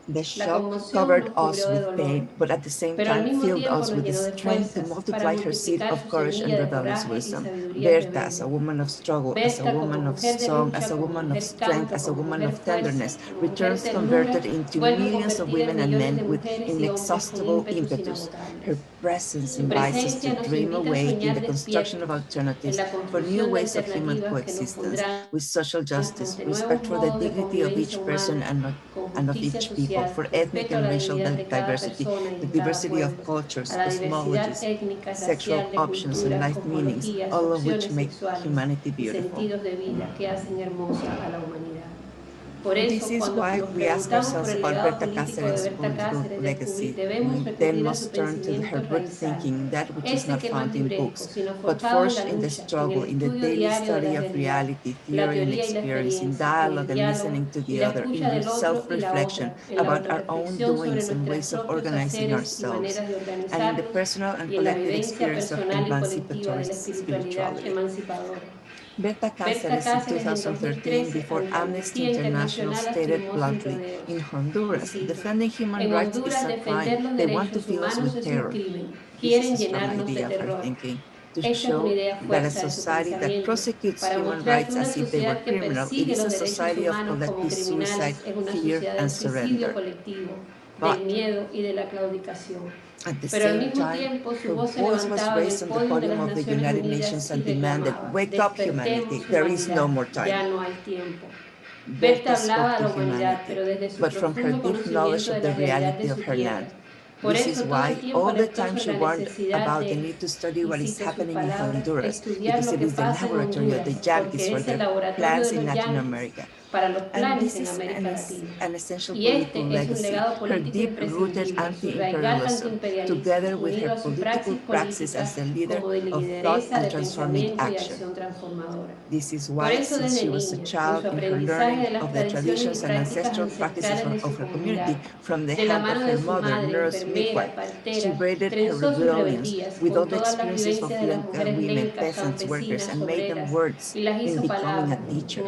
The shock covered us with pain, but at the same time filled us with the strength to multiply her seed of courage and rebellious wisdom. Berta, as a woman of struggle, as a woman of song, as a woman of strength, as a woman of tenderness, returns converted into millions of women and men with inexhaustible impetus. Her presence invites us to dream away in the construction of alternatives for new ways of human coexistence with social justice, respect for the dignity of each person and of each people, for ethnic and racial diversity, the diversity of cultures, cosmologies, sexual options, and life meanings, all of which make humanity beautiful. This is why we ask ourselves about Berta Cáceres' political legacy. We then must turn to her root thinking, that which is not found in books, but forged in the struggle, in the daily study of reality, theory and experience, in dialogue and listening to the other, in self-reflection about our own doings and ways of organizing ourselves, and in the personal and collective experience of emancipatory spirituality. Berta Cáceres in 2013, before Amnesty International, stated bluntly, in Honduras, defending human rights is a crime. They want to fill us with terror. This is a strong idea of her thinking, to show that a society that prosecutes human rights as if they were criminal, it is a society of collective suicide, fear, and surrender. But at the same time, her voice was raised on the podium of the United Nations and demanded, "Wake up, humanity, there is no more time." Berta spoke to humanity, but from her deep knowledge of the reality of her land. This is why all the time she warned about the need to study what is happening in Honduras, because it is the laboratory of the Yankees for their plans in Latin America. And this is an essential political legacy, her deep-rooted anti-imperialism, together with her political praxis as the leader of thought and transforming action. This is why, since she was a child, in her learning of the traditions and ancestral practices of her community, from the hand of her mother, nurse, midwife, she braided her rebellions with all the experiences of Lenca women, peasants, workers, and made them words in becoming a teacher.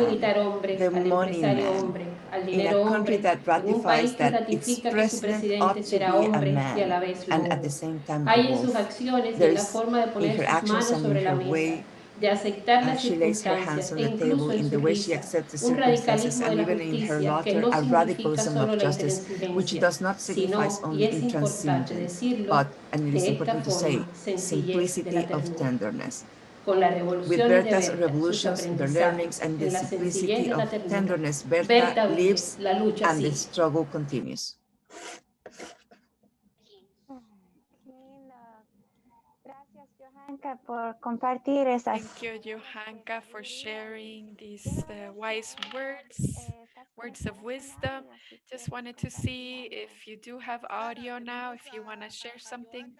militar hombre, the al money empresario man, hombre, al in a dinero country hombre, that en un país ratifies que that its ratifica que su president presidente ought to será be a hombre y a la man vez and at lobo. the same time a Hay en sus wolf. acciones y en la There's forma de in poner her sus actions manos and in sobre la her mesa, way de aceptar las she lays her hands circunstancias on e the table, incluso en in the su way she risa, accepts the un circumstances, radicalismo de and la even in her justicia que laughter, no a significa radicalism solo of la justice, which intransigencia, does not signify sino, y only es importante intransigence, decirlo, but, and it is de esta important to say, forma, sencillez de la simplicity of ternura. tenderness. Con las With revoluciones de Berta's Berta, sus revolutions, the learnings, aprendizajes and the en la sencillez simplicity de of la ternura, tenderness, Berta Berta vive, lives la lucha and the sigue. struggle continues. Thank you, Johanka, for sharing these wise words of wisdom. Just wanted to see if you do have audio now, if you want to share something.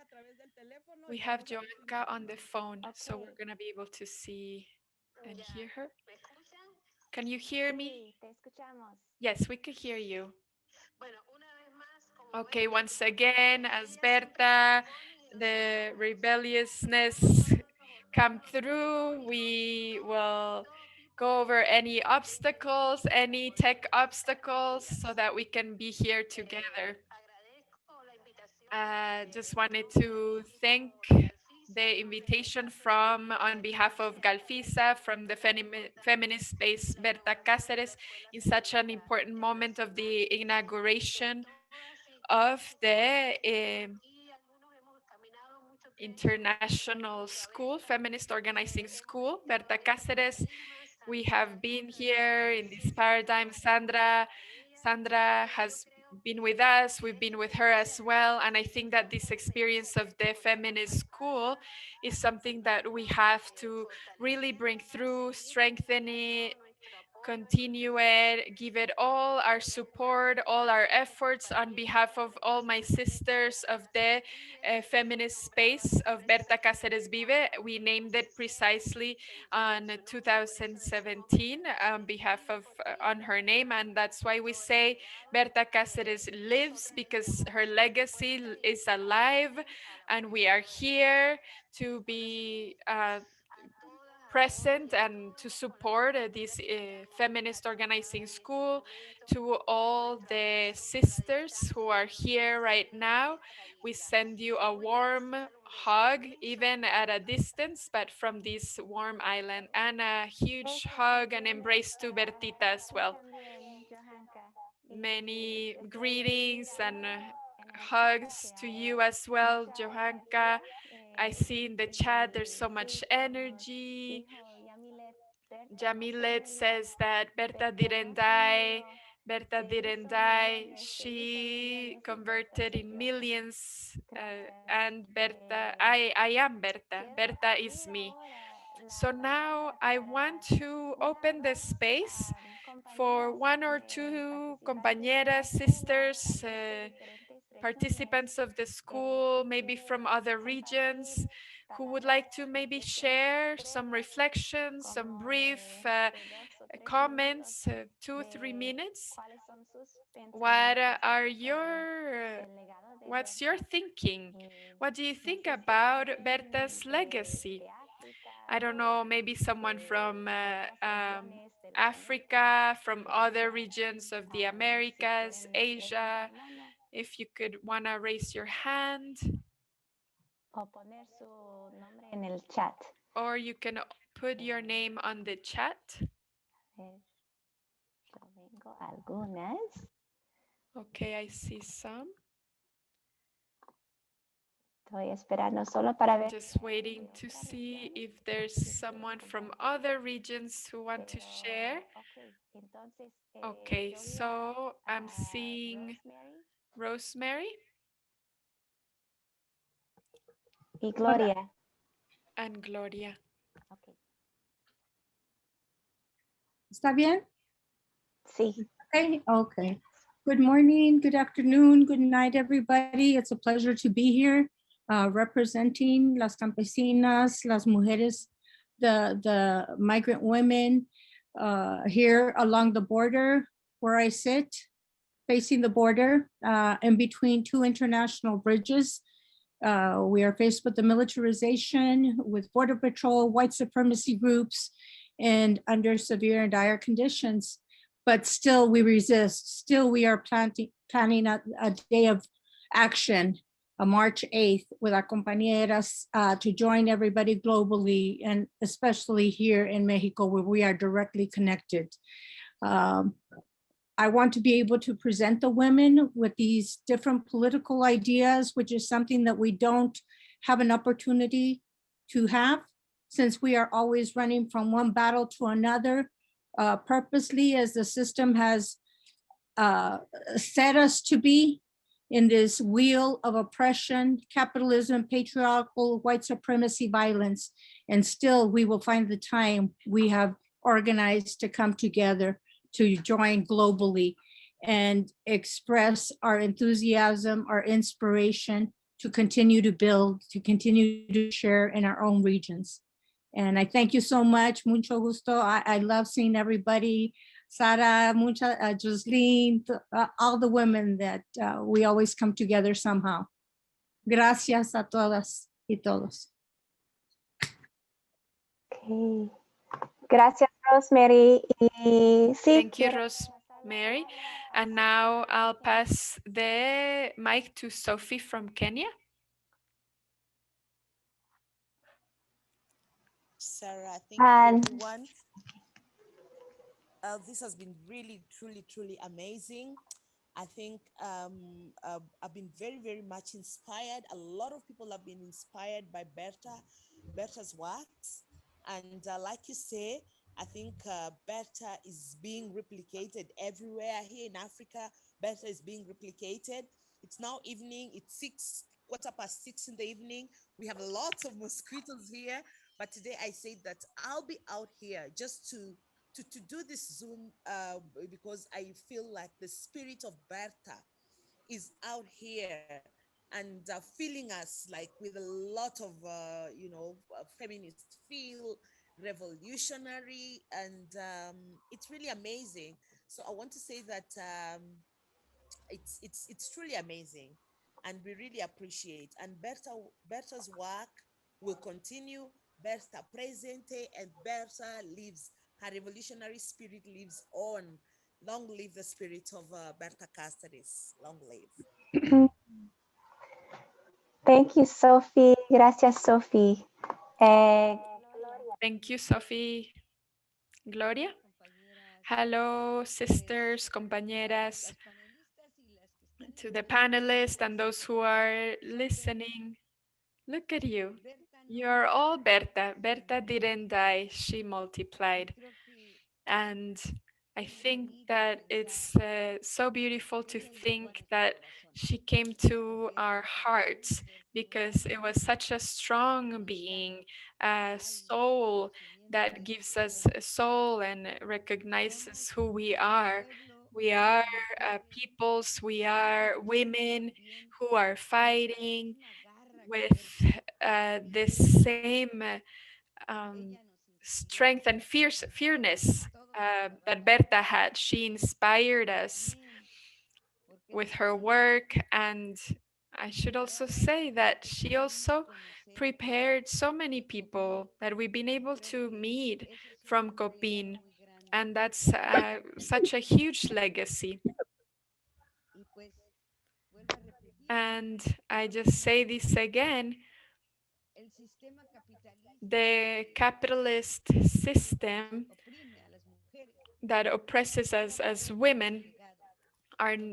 We have Johanka on the phone, so we're going to be able to see and hear her. Can you hear me? Yes, we can hear you. Okay, once again, as Berta, the rebelliousness come through, we will go over any obstacles, any tech obstacles, so that we can be here together. Just wanted to thank the invitation from, on behalf of Galfisa, from the feminist space Berta Cáceres, in such an important moment of the inauguration of the International School, Feminist Organizing School, Berta Cáceres. We have been here in this paradigm. Sandra has been with us. We've been with her as well. And I think that this experience of the feminist school is something that we have to really bring through, strengthen it, continue it, give it all our support, all our efforts on behalf of all my sisters of the feminist space of Berta Cáceres Vive. We named it precisely on 2017 on behalf of, on her name, and that's why we say Berta Cáceres lives, because her legacy is alive, and we are here to be present and to support this feminist organizing school. To all the sisters who are here right now, we send you a warm hug, even at a distance, but from this warm island, and a huge hug and embrace to Bertita as well. Many greetings and hugs to you as well, Johanka. I see in the chat there's so much energy. Jamilet says that Berta didn't die. Berta didn't die. She converted in millions. And Berta, I am Berta. Berta is me. So now I want to open the space for one or two compañeras, sisters, participants of the school, maybe from other regions, who would like to maybe share some reflections, some brief comments, 2-3 minutes. What are what's your thinking? What do you think about Berta's legacy? I don't know, maybe someone from Africa, from other regions of the Americas, Asia. If you could want to raise your hand. Or you can put your name on the chat. Okay, I see some. Just waiting to see if there's someone from other regions who want to share. Okay, so I'm seeing Rosemary. Gloria. And Gloria. Okay. ¿Está bien? Sí. Okay, okay. Good morning, good afternoon, good night, everybody. It's a pleasure to be here representing las campesinas, las mujeres, the migrant women here along the border where I sit, facing the border in between two international bridges. We are faced with the militarization, with border patrol, white supremacy groups, and under severe and dire conditions. but still we resist. Still we are planning a day of action, March 8th, with our compañeras to join everybody globally, and especially here in Mexico, where we are directly connected. I want to be able to present the women with these different political ideas, which is something that we don't have an opportunity to have, since we are always running from one battle to another, purposely, as the system has set us to be in this wheel of oppression, capitalism, patriarchal, white supremacy, violence. And still we will find the time we have organized to come together to join globally and express our enthusiasm, our inspiration to continue to build, to continue to share in our own regions. And I thank you so much. Mucho gusto. I love seeing everybody. Sara, Jocelyn, all the women that we always come together somehow. Gracias a todas y todos. Okay. Gracias, Rosemary. Thank you, Rosemary. And now I'll pass the mic to Sophie from Kenya. Sarah, thank you, everyone. This has been really, truly amazing. I think I've been very much inspired. A lot of people have been inspired by Berta's works. And like you say, I think Berta is being replicated everywhere. Here in Africa, Berta is being replicated. It's now evening, it's 6:15 in the evening. We have lots of mosquitoes here, but today I said that I'll be out here just to do this Zoom because I feel like the spirit of Berta is out here and feeling us like with a lot of, feminist feel, revolutionary, and it's really amazing. So I want to say that it's truly amazing, and we really appreciate. And Berta's work will continue. Berta presente, and Berta lives. Her revolutionary spirit lives on. Long live the spirit of Berta Cáceres. Long live. Thank you, Sophie. Gracias, Sophie. Thank you, Sophie. Gloria. Hello, sisters, compañeras, to the panelists and those who are listening. Look at you. You're all Berta. Berta didn't die, she multiplied. And I think that it's so beautiful to think that she came to our hearts, because it was such a strong being, a soul that gives us a soul and recognizes who we are. We are peoples, we are women who are fighting with this same strength and fierceness that Berta had. She inspired us with her work, and I should also say that she also prepared so many people that we've been able to meet from Copin, and that's such a huge legacy. And I just say this again, the capitalist system that oppresses us as women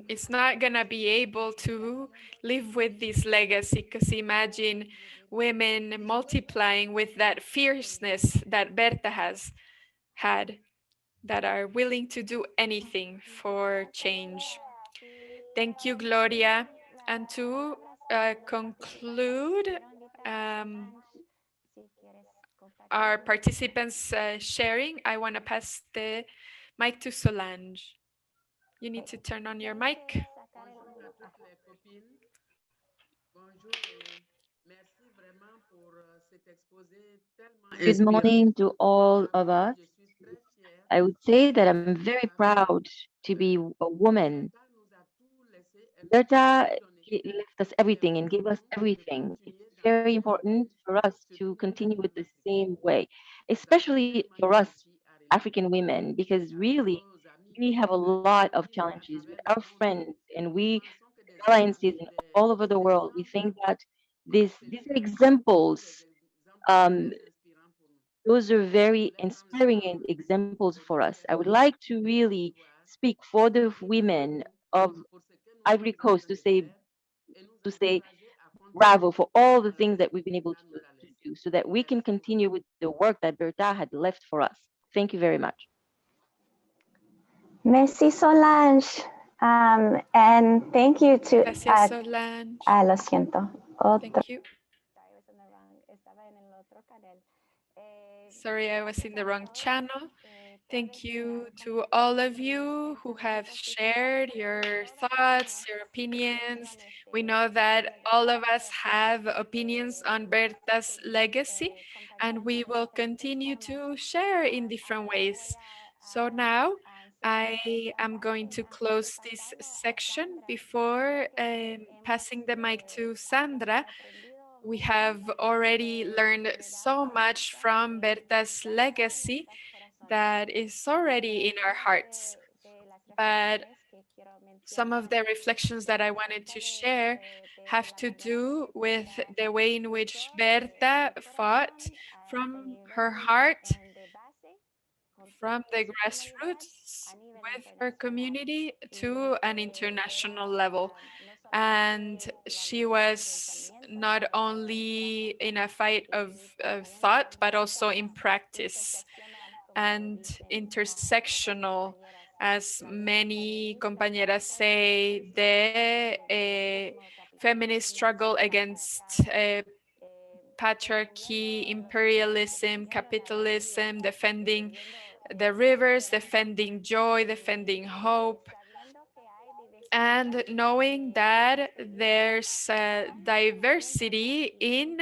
is not gonna be able to live with this legacy, because imagine women multiplying with that fierceness that Berta has had, that are willing to do anything for change. Thank you, Gloria. And to conclude our participants sharing, I want to pass the mic to Solange. You need to turn on your mic. Good morning to all of us. I would say that I'm very proud to be a woman. Berta left us everything and gave us everything. It's very important for us to continue with the same way, especially for us African women, because really we have a lot of challenges with our friends, and we alliances in all over the world. We think that these are examples. Um, those are very inspiring and examples for us. I would like to really speak for the women of Ivory Coast to say bravo for all the things that we've been able to do, so that we can continue with the work that Berta had left for us. Thank you very much. Merci, Solange. And thank you to... Gracias, Solange. Lo siento. Thank you. Sorry, I was in the wrong channel. Thank you to all of you who have shared your thoughts, your opinions. We know that all of us have opinions on Berta's legacy, and we will continue to share in different ways. So now I am going to close this section before passing the mic to Sandra. We have already learned so much from Berta's legacy that is already in our hearts. But some of the reflections that I wanted to share have to do with the way in which Berta fought from her heart, from the grassroots with her community to an international level. And she was not only in a fight of thought, but also in practice and intersectional, as many compañeras say, the feminist struggle against patriarchy, imperialism, capitalism, defending the rivers, defending joy, defending hope, and knowing that there's diversity in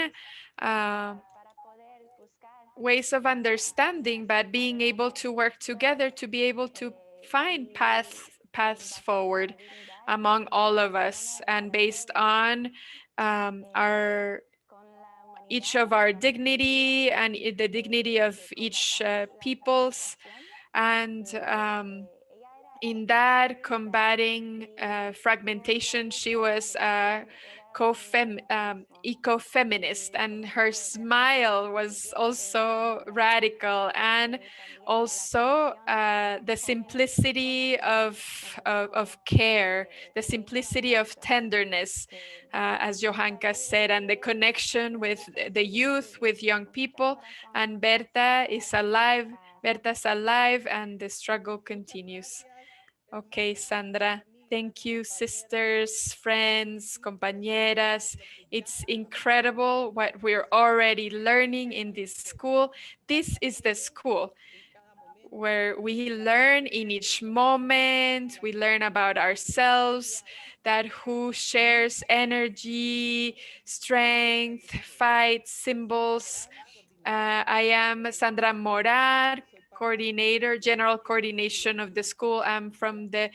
ways of understanding, but being able to work together to be able to find paths forward among all of us, and based on each of our dignity and the dignity of each peoples, and in that combating fragmentation, she was eco-feminist, and her smile was also radical, and also the simplicity of care, the simplicity of tenderness, as Johanka said, and the connection with the youth, with young people. And Berta's alive, and the struggle continues. Okay, Sandra. Thank you, sisters, friends, compañeras. It's incredible what we're already learning in this school. This is the school where we learn in each moment, we learn about ourselves, that who shares energy, strength, fight, symbols. I am Sandra Morar, coordinator, general coordination of the school. I'm from the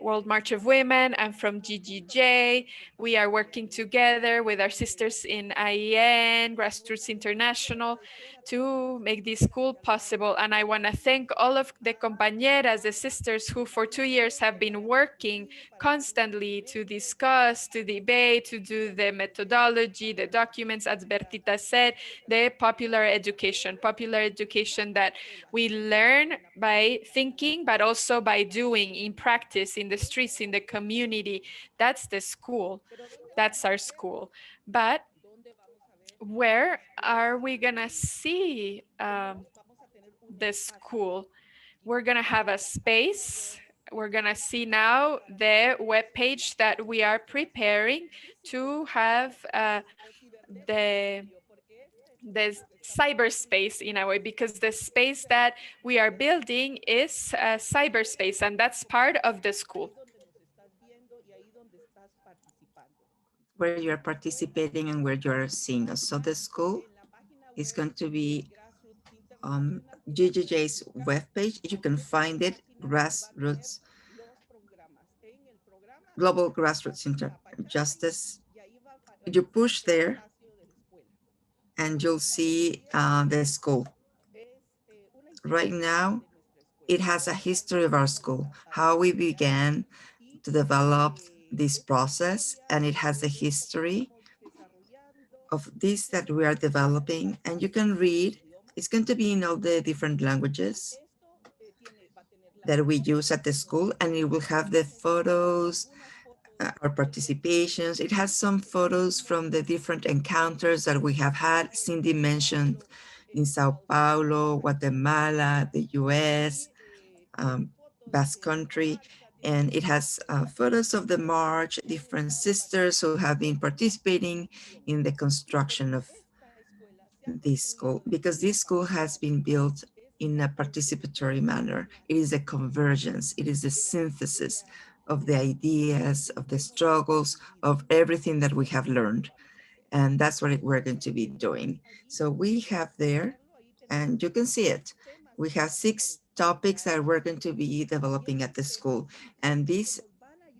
World March of Women. I'm from GGJ. We are working together with our sisters in IEN, Grassroots International, to make this school possible. And I want to thank all of the compañeras, the sisters who for 2 years have been working constantly to discuss, to debate, to do the methodology, the documents, as Bertita said, the popular education that we learn by thinking, but also by doing in practice, in the streets, in the community. That's the school. That's our school. But where are we gonna see the school? We're gonna have a space. We're gonna see now the webpage that we are preparing to have the cyberspace in a way, because the space that we are building is cyberspace, and that's part of the school. Where you're participating and where you're seeing us. So the school is going to be GGJ's webpage. You can find it, Grassroots, Global Grassroots Justice. You push there and you'll see the school. Right now, it has a history of our school, how we began to develop this process, and it has a history of this that we are developing. And you can read, it's going to be in all the different languages that we use at the school, and it will have the photos, our participations. It has some photos from the different encounters that we have had. Cindy mentioned in Sao Paulo, Guatemala, the US, Basque Country, and it has photos of the march, different sisters who have been participating in the construction of this school, because this school has been built in a participatory manner. It is a convergence, it is a synthesis of the ideas, of the struggles, of everything that we have learned. And that's what we're going to be doing. So we have there, and you can see it, we have 6 topics that we're going to be developing at the school. And these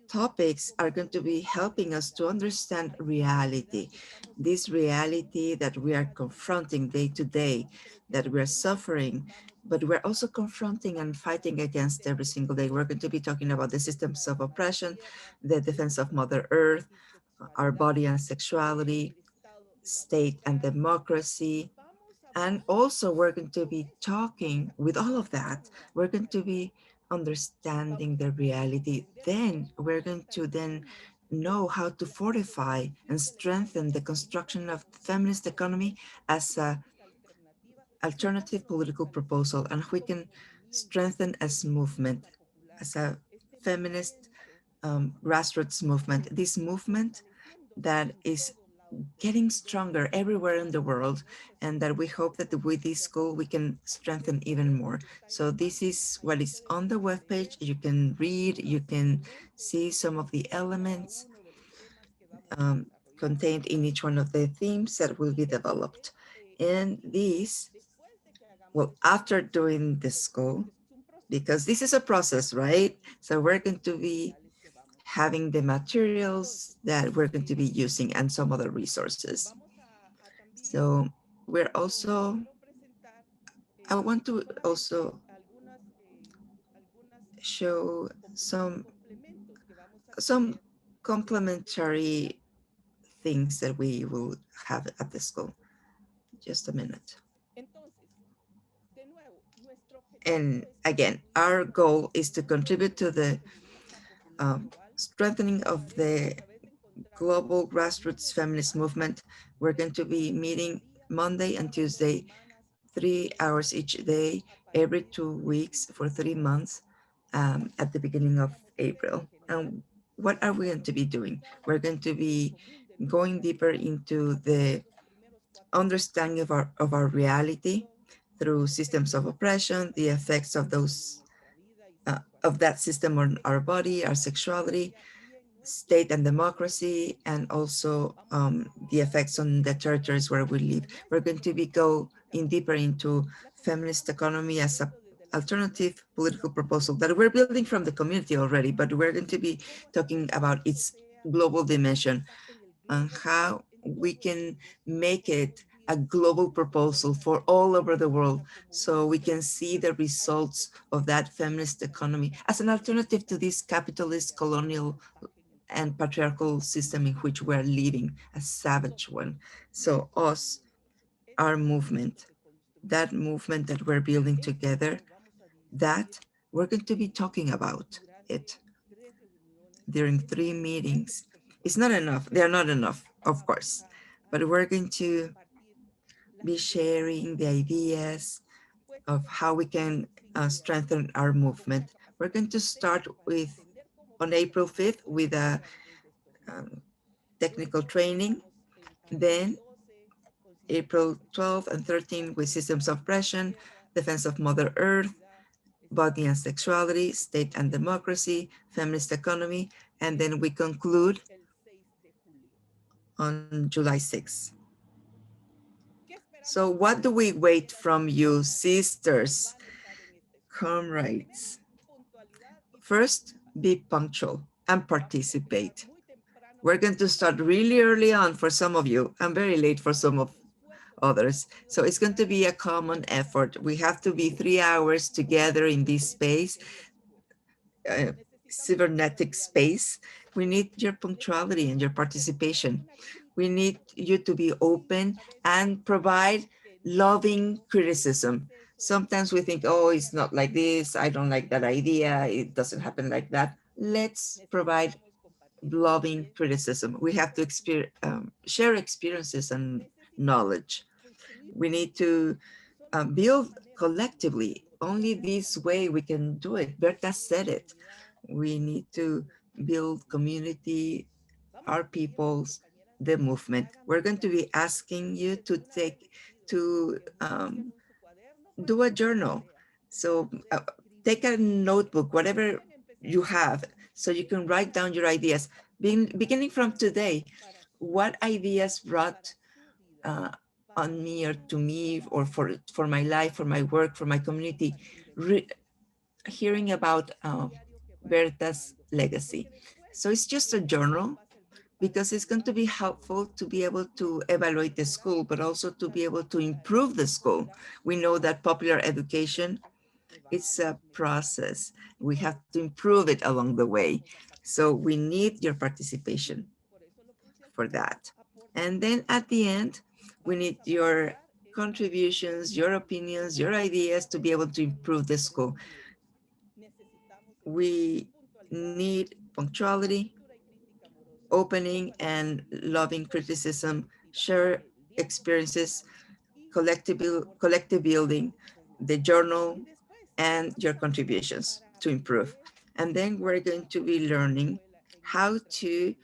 topics are going to be helping us to understand reality, this reality that we are confronting day to day, that we're suffering, but we're also confronting and fighting against every single day. We're going to be talking about the systems of oppression, the defense of Mother Earth, our body and sexuality, state and democracy. And also we're going to be talking with all of that. We're going to be understanding the reality. Then we're going to then know how to fortify and strengthen the construction of the feminist economy as a alternative political proposal, and we can strengthen as movement, as a feminist grassroots movement, this movement that is getting stronger everywhere in the world, and that we hope that with this school we can strengthen even more. So this is what is on the webpage. You can read, you can see some of the elements contained in each one of the themes that will be developed. And these, well, after doing the school, because this is a process, right? So we're going to be having the materials that we're going to be using and some other resources. So we're also, I want to also show some complementary things that we will have at the school. Just a minute. And again, our goal is to contribute to the strengthening of the global grassroots feminist movement. We're going to be meeting Monday and Tuesday, 3 hours each day, every 2 weeks for 3 months at the beginning of April. And what are we going to be doing? We're going to be going deeper into the understanding of our reality through systems of oppression, the effects of those of that system on our body, our sexuality, state and democracy, and also the effects on the territories where we live. We're going to be going deeper into feminist economy as an alternative political proposal that we're building from the community already, but we're going to be talking about its global dimension and how we can make it a global proposal for all over the world, so we can see the results of that feminist economy as an alternative to this capitalist, colonial, and patriarchal system in which we're living, a savage one. So us, our movement, that movement that we're building together, that we're going to be talking about it during 3 meetings. It's not enough. They're not enough, of course, but we're going to be sharing the ideas of how we can strengthen our movement. We're going to start with, on April 5th, with a technical training. Then April 12th and 13th with systems of oppression, defense of Mother Earth, body and sexuality, state and democracy, feminist economy, and then we conclude on July 6th. So what do we wait from you, sisters, comrades? First, be punctual and participate. We're going to start really early on for some of you and very late for some of others. So it's going to be a common effort. We have to be 3 hours together in this space, cybernetic space. We need your punctuality and your participation. We need you to be open and provide loving criticism. Sometimes we think, oh, it's not like this. I don't like that idea. It doesn't happen like that. Let's provide loving criticism. We have to share experiences and knowledge. We need to build collectively. Only this way we can do it. Berta said it. We need to build community, our peoples, the movement. We're going to be asking you to do a journal. So take a notebook, whatever you have, so you can write down your ideas. Beginning from today, what ideas brought on me or to me or for my life, for my work, for my community, hearing about Berta's legacy. So it's just a journal because it's going to be helpful to be able to evaluate the school, but also to be able to improve the school. We know that popular education, it's a process. We have to improve it along the way. So we need your participation for that. And then at the end, we need your contributions, your opinions, your ideas to be able to improve the school. We need punctuality, opening and loving criticism, share experiences, collective building, the journal, and your contributions to improve. And then we're going to be learning how to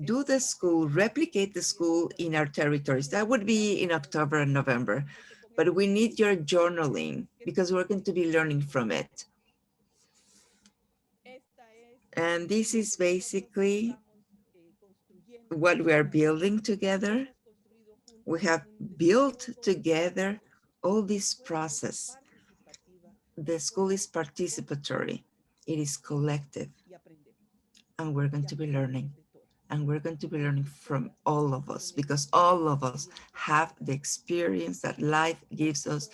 do the school, replicate the school in our territories. That would be in October and November. But we need your journaling because we're going to be learning from it. And this is basically what we are building together. We have built together all this process. The school is participatory. It is collective. And we're going to be learning. And we're going to be learning from all of us because all of us have the experience that life gives us,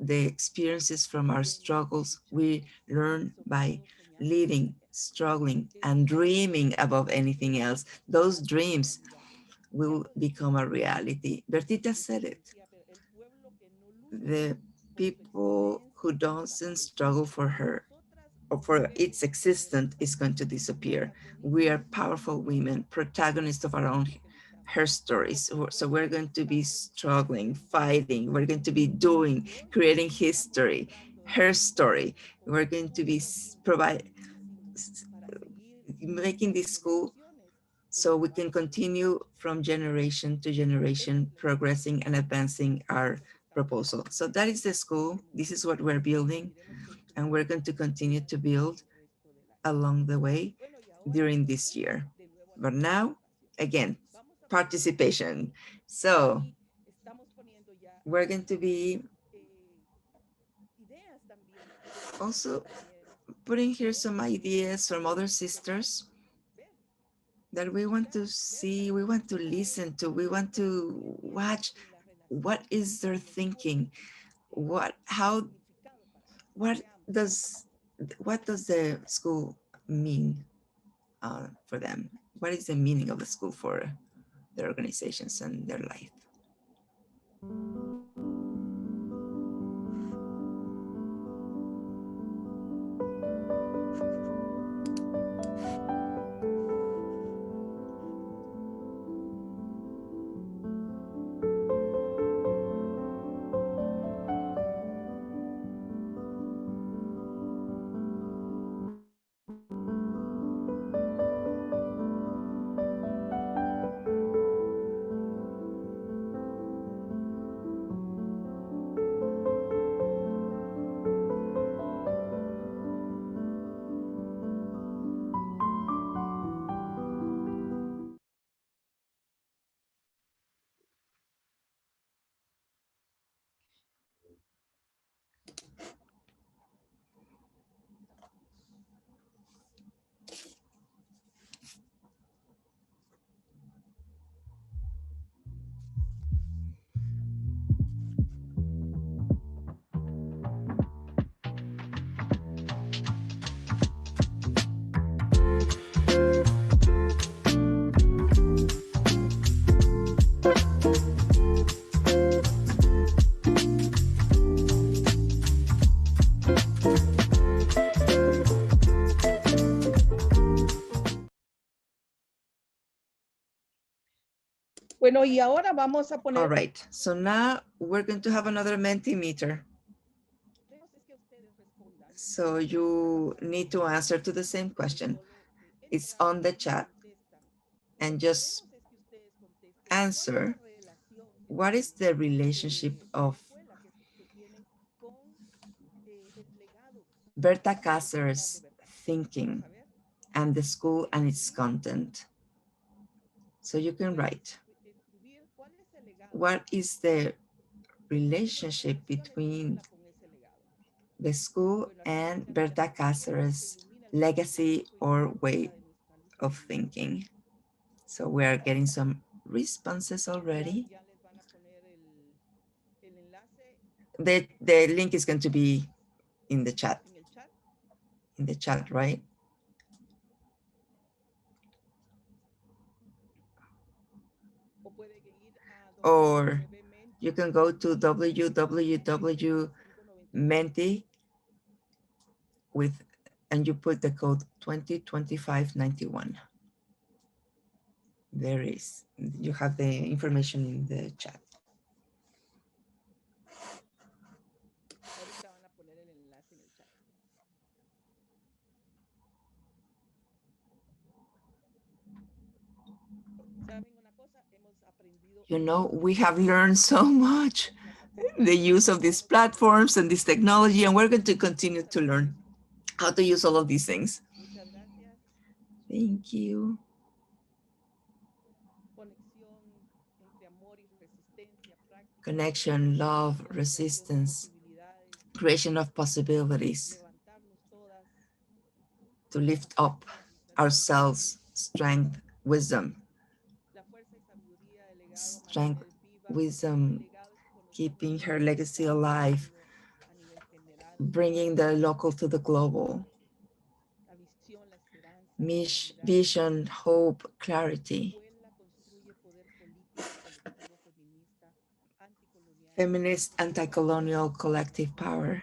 the experiences from our struggles. We learn by living, struggling, and dreaming above anything else. Those dreams will become a reality. Bertita said it. The people who doesn't struggle for her or for its existence is going to disappear. We are powerful women, protagonists of our own her stories. So we're going to be struggling, fighting. We're going to be doing, creating history, her story. We're going to be making this school so we can continue from generation to generation, progressing and advancing our proposal. So that is the school. This is what we're building. And we're going to continue to build along the way during this year. But now, again, participation. So we're going to be also putting here some ideas from other sisters that we want to see, we want to listen to, we want to watch what is their thinking, what does the school mean for them? What is the meaning of the school for their organizations and their life? Bueno, y ahora vamos a poner... All right, so now we're going to have another Mentimeter. So you need to answer to the same question. It's on the chat. And just answer, what is the relationship of Berta Cáceres' thinking and the school and its content? So you can write, what is the relationship between the school and Berta Cáceres' legacy or way of thinking? So we are getting some responses already. The link is going to be in the chat. In the chat, right? Or you can go to www.menti and you put the code 202591. There is, you have the information in the chat. You know, we have learned so much, the use of these platforms and this technology, and we're going to continue to learn how to use all of these things. Thank you. Connection, love, resistance, creation of possibilities, to lift up ourselves, strength, wisdom, keeping her legacy alive, bringing the local to the global. Vision, hope, clarity. Feminist, anti-colonial, collective power.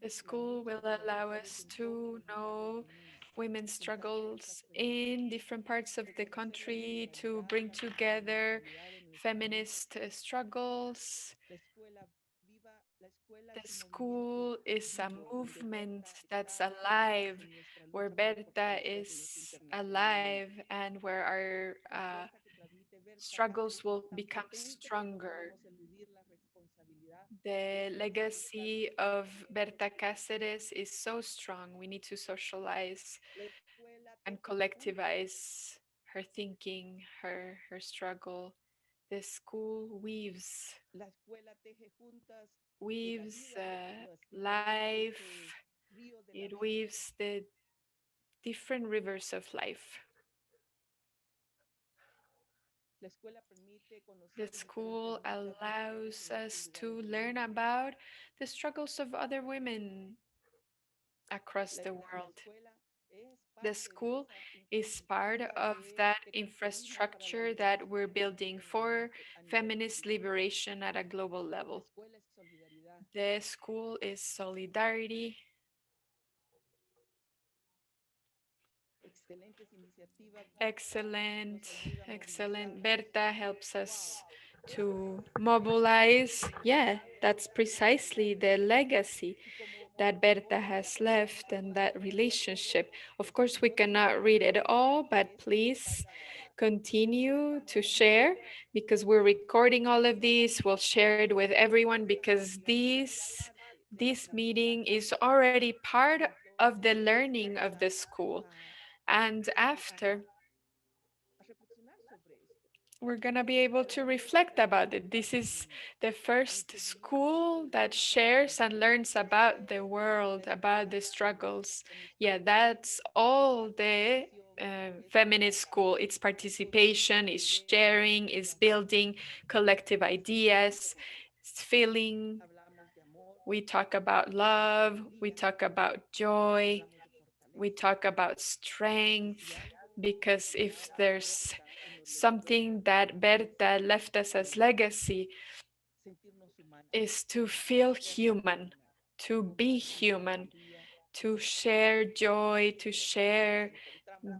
The school will allow us to know women's struggles in different parts of the country, to bring together feminist struggles. The school is a movement that's alive, where Berta is alive and where our struggles will become stronger. The legacy of Berta Cáceres is so strong. We need to socialize and collectivize her thinking, her struggle. The school weaves life. It weaves the different rivers of life. The school allows us to learn about the struggles of other women across the world. The school is part of that infrastructure that we're building for feminist liberation at a global level. The school is solidarity. Excellent, excellent. Berta helps us to mobilize. Yeah, that's precisely the legacy that Berta has left and that relationship. Of course, we cannot read it all, but please continue to share, because we're recording all of these. We'll share it with everyone, because this meeting is already part of the learning of the school. And after, we're going to be able to reflect about it. This is the first school that shares and learns about the world, about the struggles. Yeah, that's all the feminist school. It's participation, it's sharing, it's building collective ideas, it's feeling. We talk about love, we talk about joy, we talk about strength, because if there's something that Berta left us as legacy, is to feel human. to be human, to share joy, to share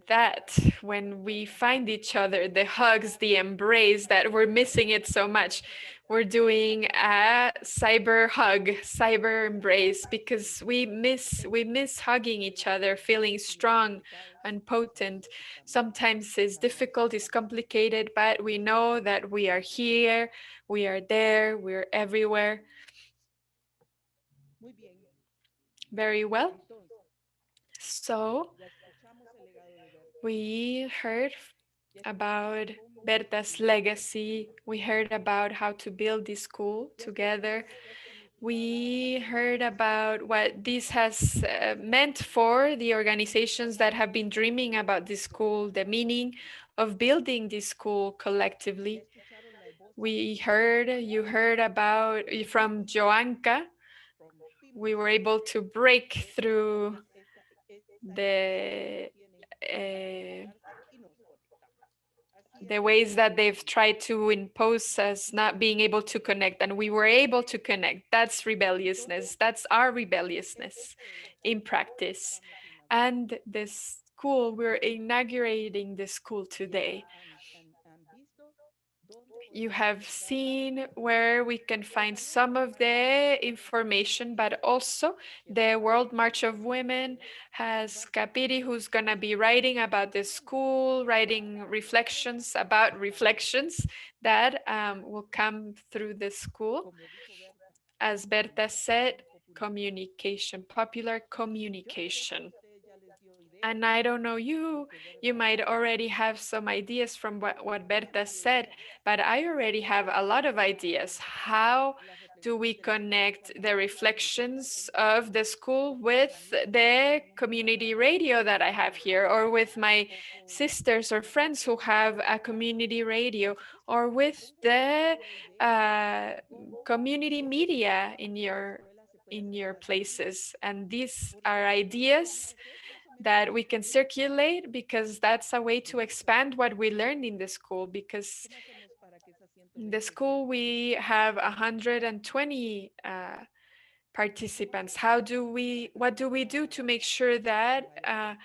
that when we find each other, the hugs, the embrace, that we're missing it so much. We're doing a cyber hug, cyber embrace, because we miss hugging each other, feeling strong and potent. Sometimes it's difficult, it's complicated, but we know that we are here, we are there, we're everywhere. Very well. So we heard about Berta's legacy. We heard about how to build this school together. We heard about what this has meant for the organizations that have been dreaming about this school, the meaning of building this school collectively. You heard about from Joanka. We were able to break through the ways that they've tried to impose us not being able to connect, and we were able to connect. That's rebelliousness. That's our rebelliousness in practice. And this school, we're inaugurating the school today. You have seen where we can find some of the information, but also the World March of Women has Kapiri, who's going to be writing about the school, writing reflections about reflections that will come through the school. As Berta said, communication, popular communication. And I don't know you might already have some ideas from what Berta said, but I already have a lot of ideas. How do we connect the reflections of the school with the community radio that I have here, or with my sisters or friends who have a community radio, or with the community media in your places? And these are ideas that we can circulate, because that's a way to expand what we learned in the school. Because in the school we have 120 participants. What do we do to make sure that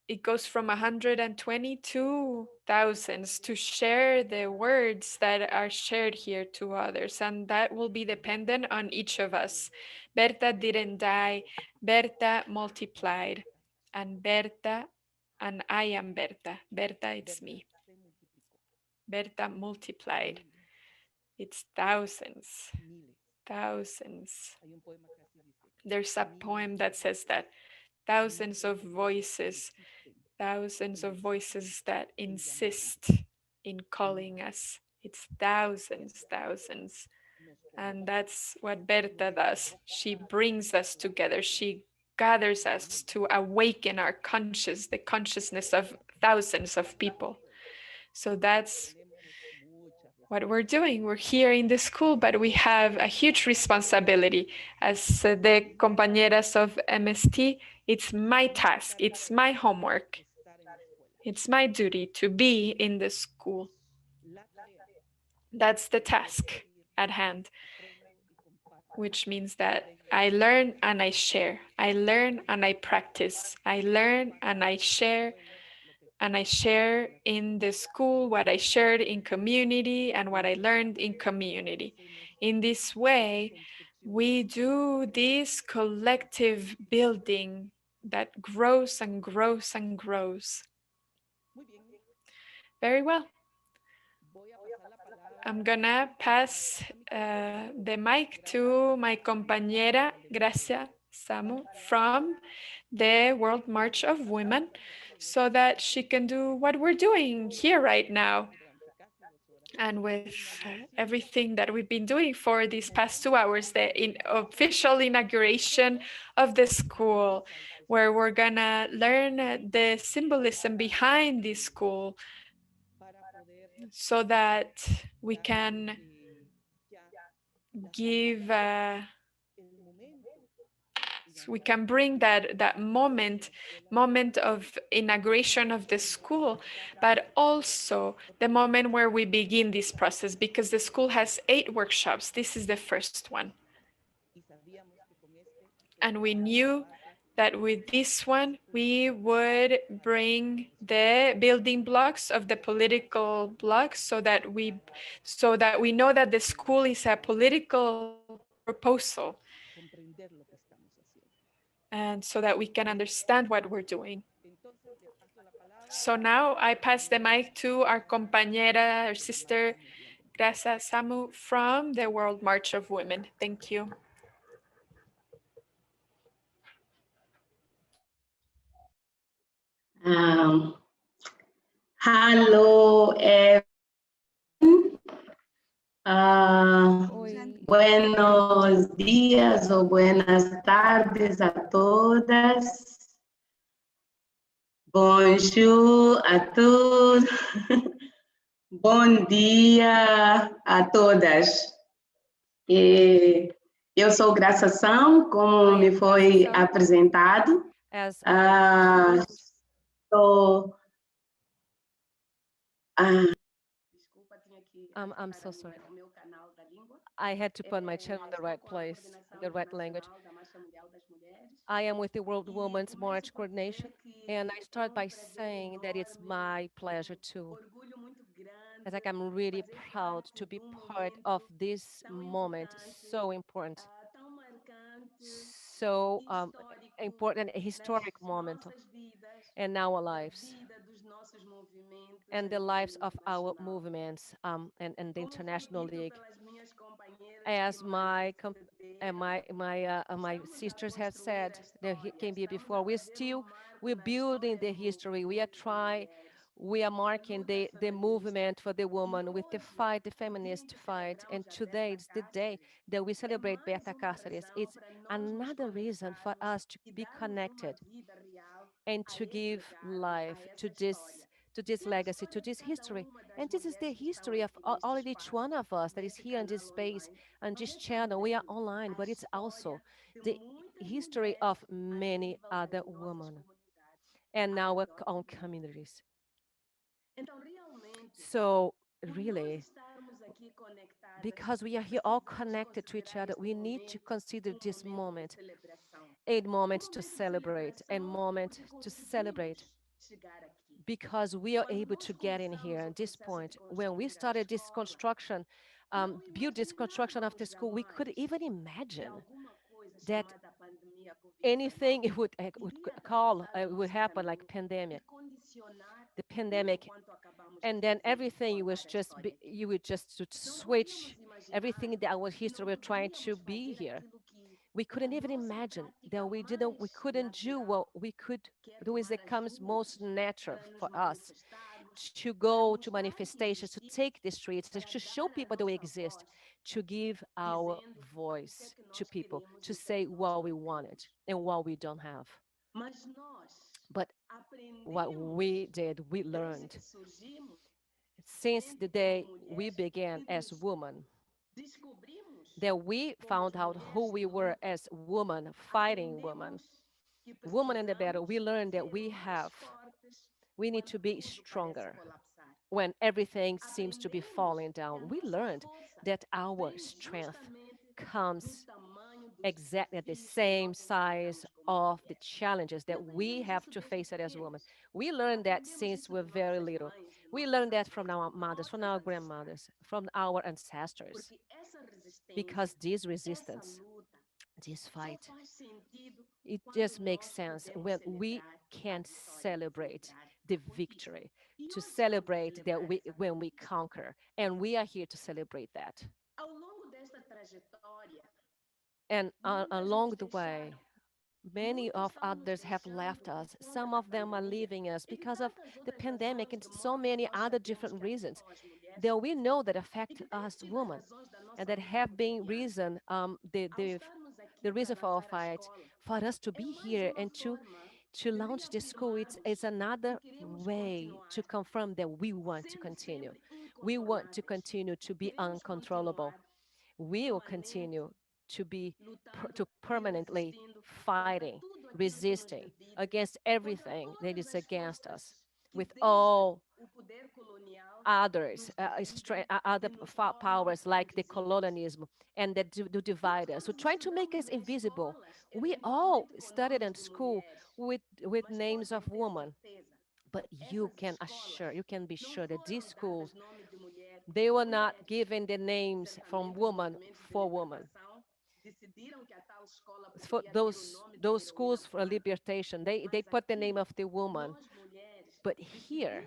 it goes from 120 to thousands, to share the words that are shared here to others? And that will be dependent on each of us. Berta didn't die, Berta multiplied. And I am Berta. Berta, it's me. Berta multiplied. It's thousands. There's a poem that says that. Thousands of voices that insist in calling us. It's thousands. And that's what Berta does. She brings us together. She gathers us to awaken our the consciousness of thousands of people. So that's what we're doing. We're here in the school, but we have a huge responsibility. As the compañeras of MST, it's my task, it's my homework, it's my duty to be in the school. That's the task at hand, which means that I learn and I share. I learn and I practice. I learn and I share. And I share in the school what I shared in community and what I learned in community. In this way, we do this collective building that grows and grows and grows. Very well. I'm gonna pass the mic to my compañera Gracia Samu from the World March of Women, so that she can do what we're doing here right now. And with everything that we've been doing for these past 2 hours, the official inauguration of the school, where we're gonna learn the symbolism behind this school, so that we can give we can bring that moment of inauguration of the school, but also the moment where we begin this process, because the school has 8 workshops. This is the first one. And we knew that with this one, we would bring the building blocks of the political blocks so that we know that the school is a political proposal, and so that we can understand what we're doing. So now I pass the mic to our compañera, our sister, Graça Samu from the World March of Women. Thank you. Hello, buenos días o buenas tardes a todas. Bonjour a todos. Bom dia a todas. Eu sou Graça Sam, como me foi apresentado. Sou I'm so sorry. I had to put my channel in the right place, the right language. I am with the World Women's March Coordination, and I start by saying that it's my pleasure too. It's like I'm really proud to be part of this moment, so important, so important, a historic moment in our lives and the lives of our movements and the International League. As my sisters have said, there came be before, we're building the history. We are marking the movement for the woman with the fight, the feminist fight. And today is the day that we celebrate Berta Cáceres. It's another reason for us to be connected and to give life to this legacy, to this history. And this is the history of all and each one of us that is here in this space, on this channel. We are online, but it's also the history of many other women and our own communities. So really, because we are here all connected to each other, we need to consider this moment a moment to celebrate, a moment to celebrate, because we are able to get in here at this point. When we started this construction, build this construction after school, we could even imagine that anything it would happen, like the pandemic, and then everything was just you would just switch everything that our history we're trying to be here. We couldn't even imagine that we couldn't do what we could do is it comes most natural for us to go to manifestations, to take the streets, to show people that we exist, to give our voice to people, to say what we wanted and what we don't have. But what we did, we learned since the day we began as women, that we found out who we were as women, fighting women, women in the battle. We learned that we need to be stronger when everything seems to be falling down. We learned that our strength comes exactly at the same size of the challenges that we have to face it as women. We learned that since we're very little. We learned that from our mothers, from our grandmothers, from our ancestors, because this resistance, this fight, it just makes sense when we can celebrate the victory, to celebrate that when we conquer, and we are here to celebrate that. And along the way, many of others have left us. Some of them are leaving us because of the pandemic and so many other different reasons that we know that affect us women, and that have been the reason for our fight, for us to be here and to launch this school. It's another way to confirm that we want to continue. We want to continue to be uncontrollable. We will continue to be to permanently fighting, resisting against everything that is against us, with all others, other powers like the colonialism and that do divide us, who try to make us invisible. We all studied in school with names of women, but you can be sure that these schools, they were not given the names from woman for woman. For those schools for libertation, they put the name of the woman. But here,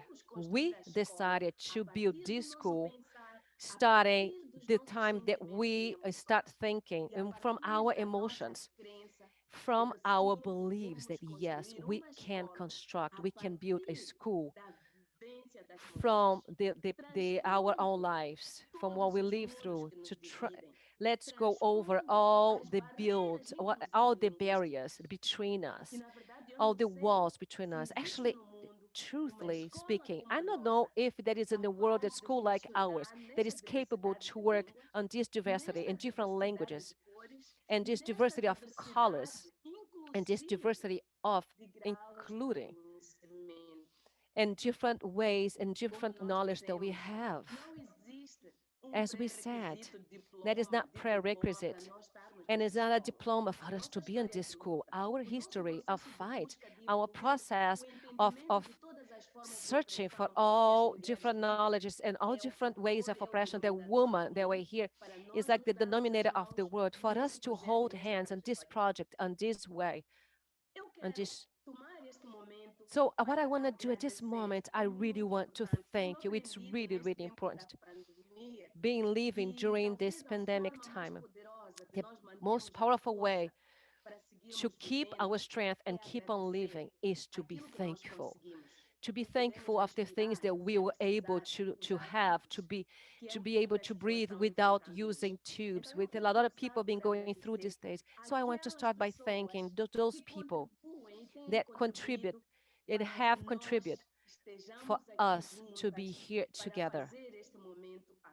we decided to build this school starting the time that we start thinking and from our emotions, from our beliefs that yes, we can construct, we can build a school from our own lives, from what we live through to try. Let's go over all the builds, all the barriers between us, all the walls between us. Actually, truthfully speaking, I don't know if there is in the world a school like ours that is capable to work on this diversity in different languages and this diversity of colors and this diversity of including and different ways and different knowledge that we have. As we said, that is not prerequisite and is not a diploma for us to be in this school. Our history of fight, our process of searching for all different knowledges and all different ways of oppression that women that were here is like the denominator of the world for us to hold hands on this project on this way on this. So what I want to do at this moment, I really want to thank you. It's really, really important being living during this pandemic time. The most powerful way to keep our strength and keep on living is to be thankful of the things that we were able to have, to be able to breathe without using tubes, with a lot of people being going through these days. So I want to start by thanking those people that contribute and have contributed for us to be here together,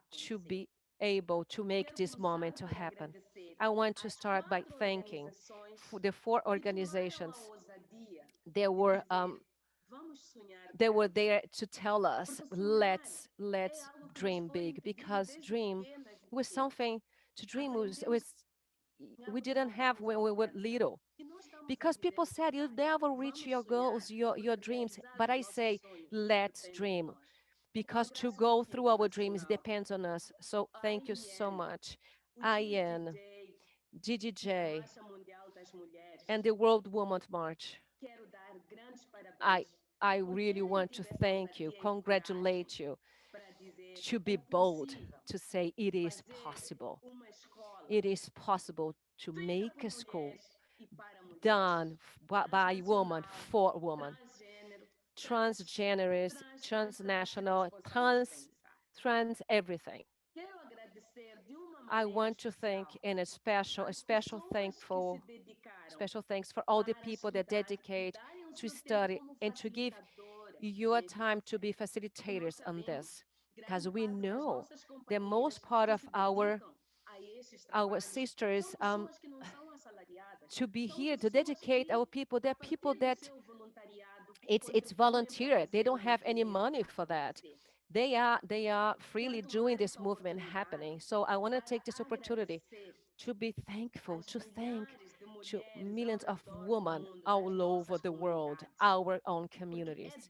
to be able to make this moment to happen. I want to start by thanking the four organizations that were there to tell us, let's dream big, because dream was something to dream was we didn't have when we were little, because people said you'll never reach your goals, your dreams. But I say, let's dream, because to go through our dreams depends on us. So thank you so much, Ian, GGJ, and the World Women's March. I I really want to thank you, congratulate you, to be bold, to say it is possible. It is possible to make a school done by woman for woman, transgenderist, transnational, trans everything. I want to thank in a special thanks for all the people that dedicate to study and to give your time to be facilitators on this, because we know the most part of our sisters to be here to dedicate our people. They're people that it's volunteer. They don't have any money for that. They are freely doing this movement happening. So I want to take this opportunity to be thankful, to thank to millions of women all over the world, our own communities,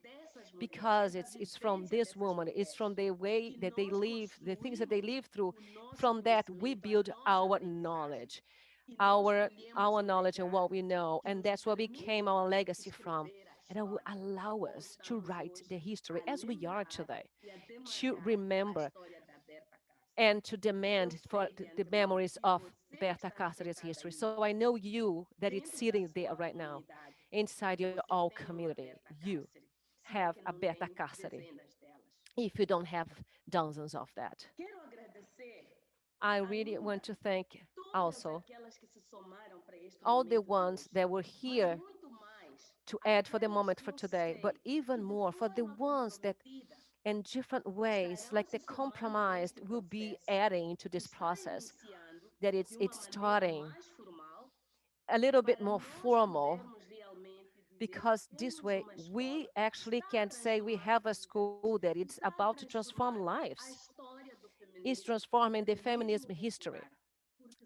because it's from this woman, it's from the way that they live, the things that they live through. From that we build our knowledge, our knowledge and what we know, and that's what became our legacy from. And it will allow us to write the history as we are today, to remember and to demand for the memories of Berta Cáceres' history. So I know you, that it's sitting there right now inside your own community. You have a Berta Cáceres, if you don't have dozens of that. I really want to thank also all the ones that were here to add for the moment for today, but even more for the ones that in different ways, like the compromised, will be adding to this process, that it's starting a little bit more formal because this way we actually can say we have a school that it's about to transform lives. It's transforming the feminism history,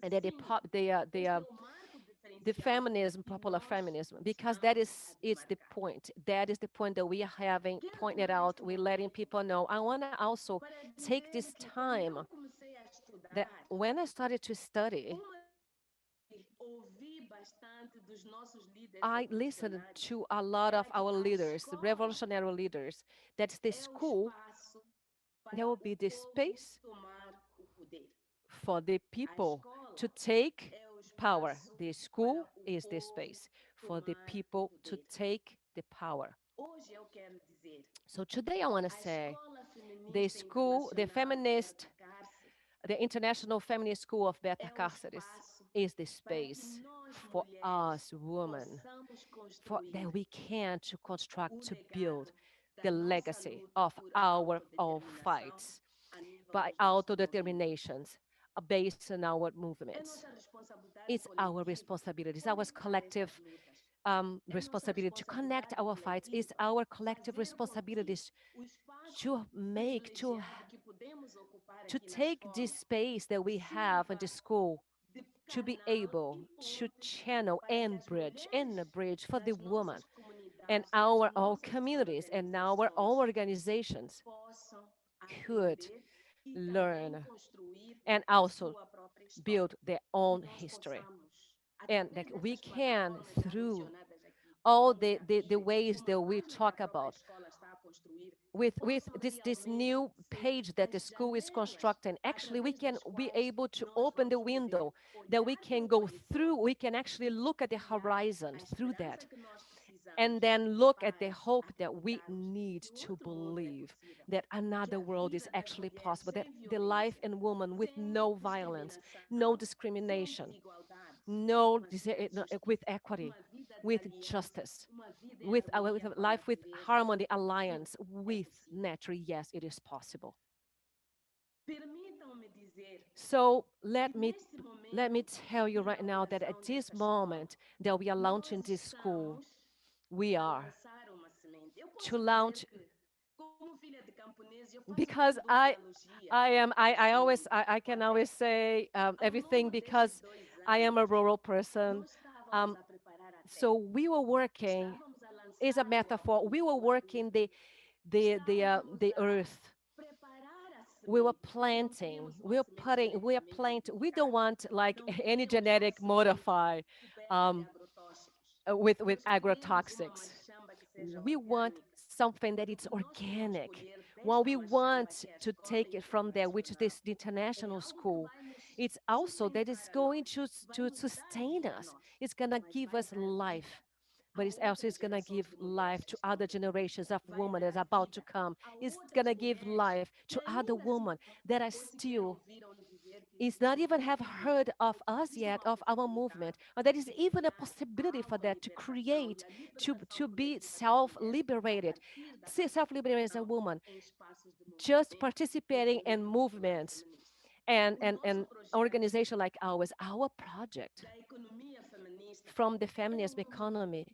and that the feminism, popular feminism, because that is it's the point. That is the point that we are having pointed out. We're letting people know. I want to also take this time that when I started to study, I listened to a lot of our leaders, revolutionary leaders. That's the school. There will be the space for the people to take power. The school is the space for the people to take the power. So today I want to say the school, the International Feminist School of Berta Cáceres is the space for us women, for that we can to construct, to build the legacy of our all fights by autodeterminations based on our movements. It's our responsibility, it's our collective responsibility to connect our fights. It's our collective responsibilities to make, to take this space that we have in the school to be able to channel and bridge for the woman and our all communities and our all organizations could learn and also build their own history. And that we can, through all the ways that we talk about, with this new page that the school is constructing, actually we can be able to open the window that we can go through. We can actually look at the horizon through that, and then look at the hope that we need to believe that another world is actually possible, that the life in woman with no violence, no discrimination, with equity, with justice, with a life with harmony, alliance with nature. Yes, it is possible. So let me tell you right now that at this moment that we are launching this school, we are to launch, because I can always say everything because I am a rural person. Um, so we were working, is a metaphor. We were working the earth. We were planting. We are planting. We don't want like any genetic modify with agrotoxics. We want something that it's organic. Well, we want to take it from there, which is this the international school. It's also that it's going to sustain us. It's gonna give us life, but it's also it's gonna give life to other generations of women that's about to come. It's gonna give life to other women that are still is not even have heard of us yet, of our movement, or there is even a possibility for that to create, to be self-liberated, self-liberated as a woman, just participating in movements and organization like ours. Our project from the feminism economy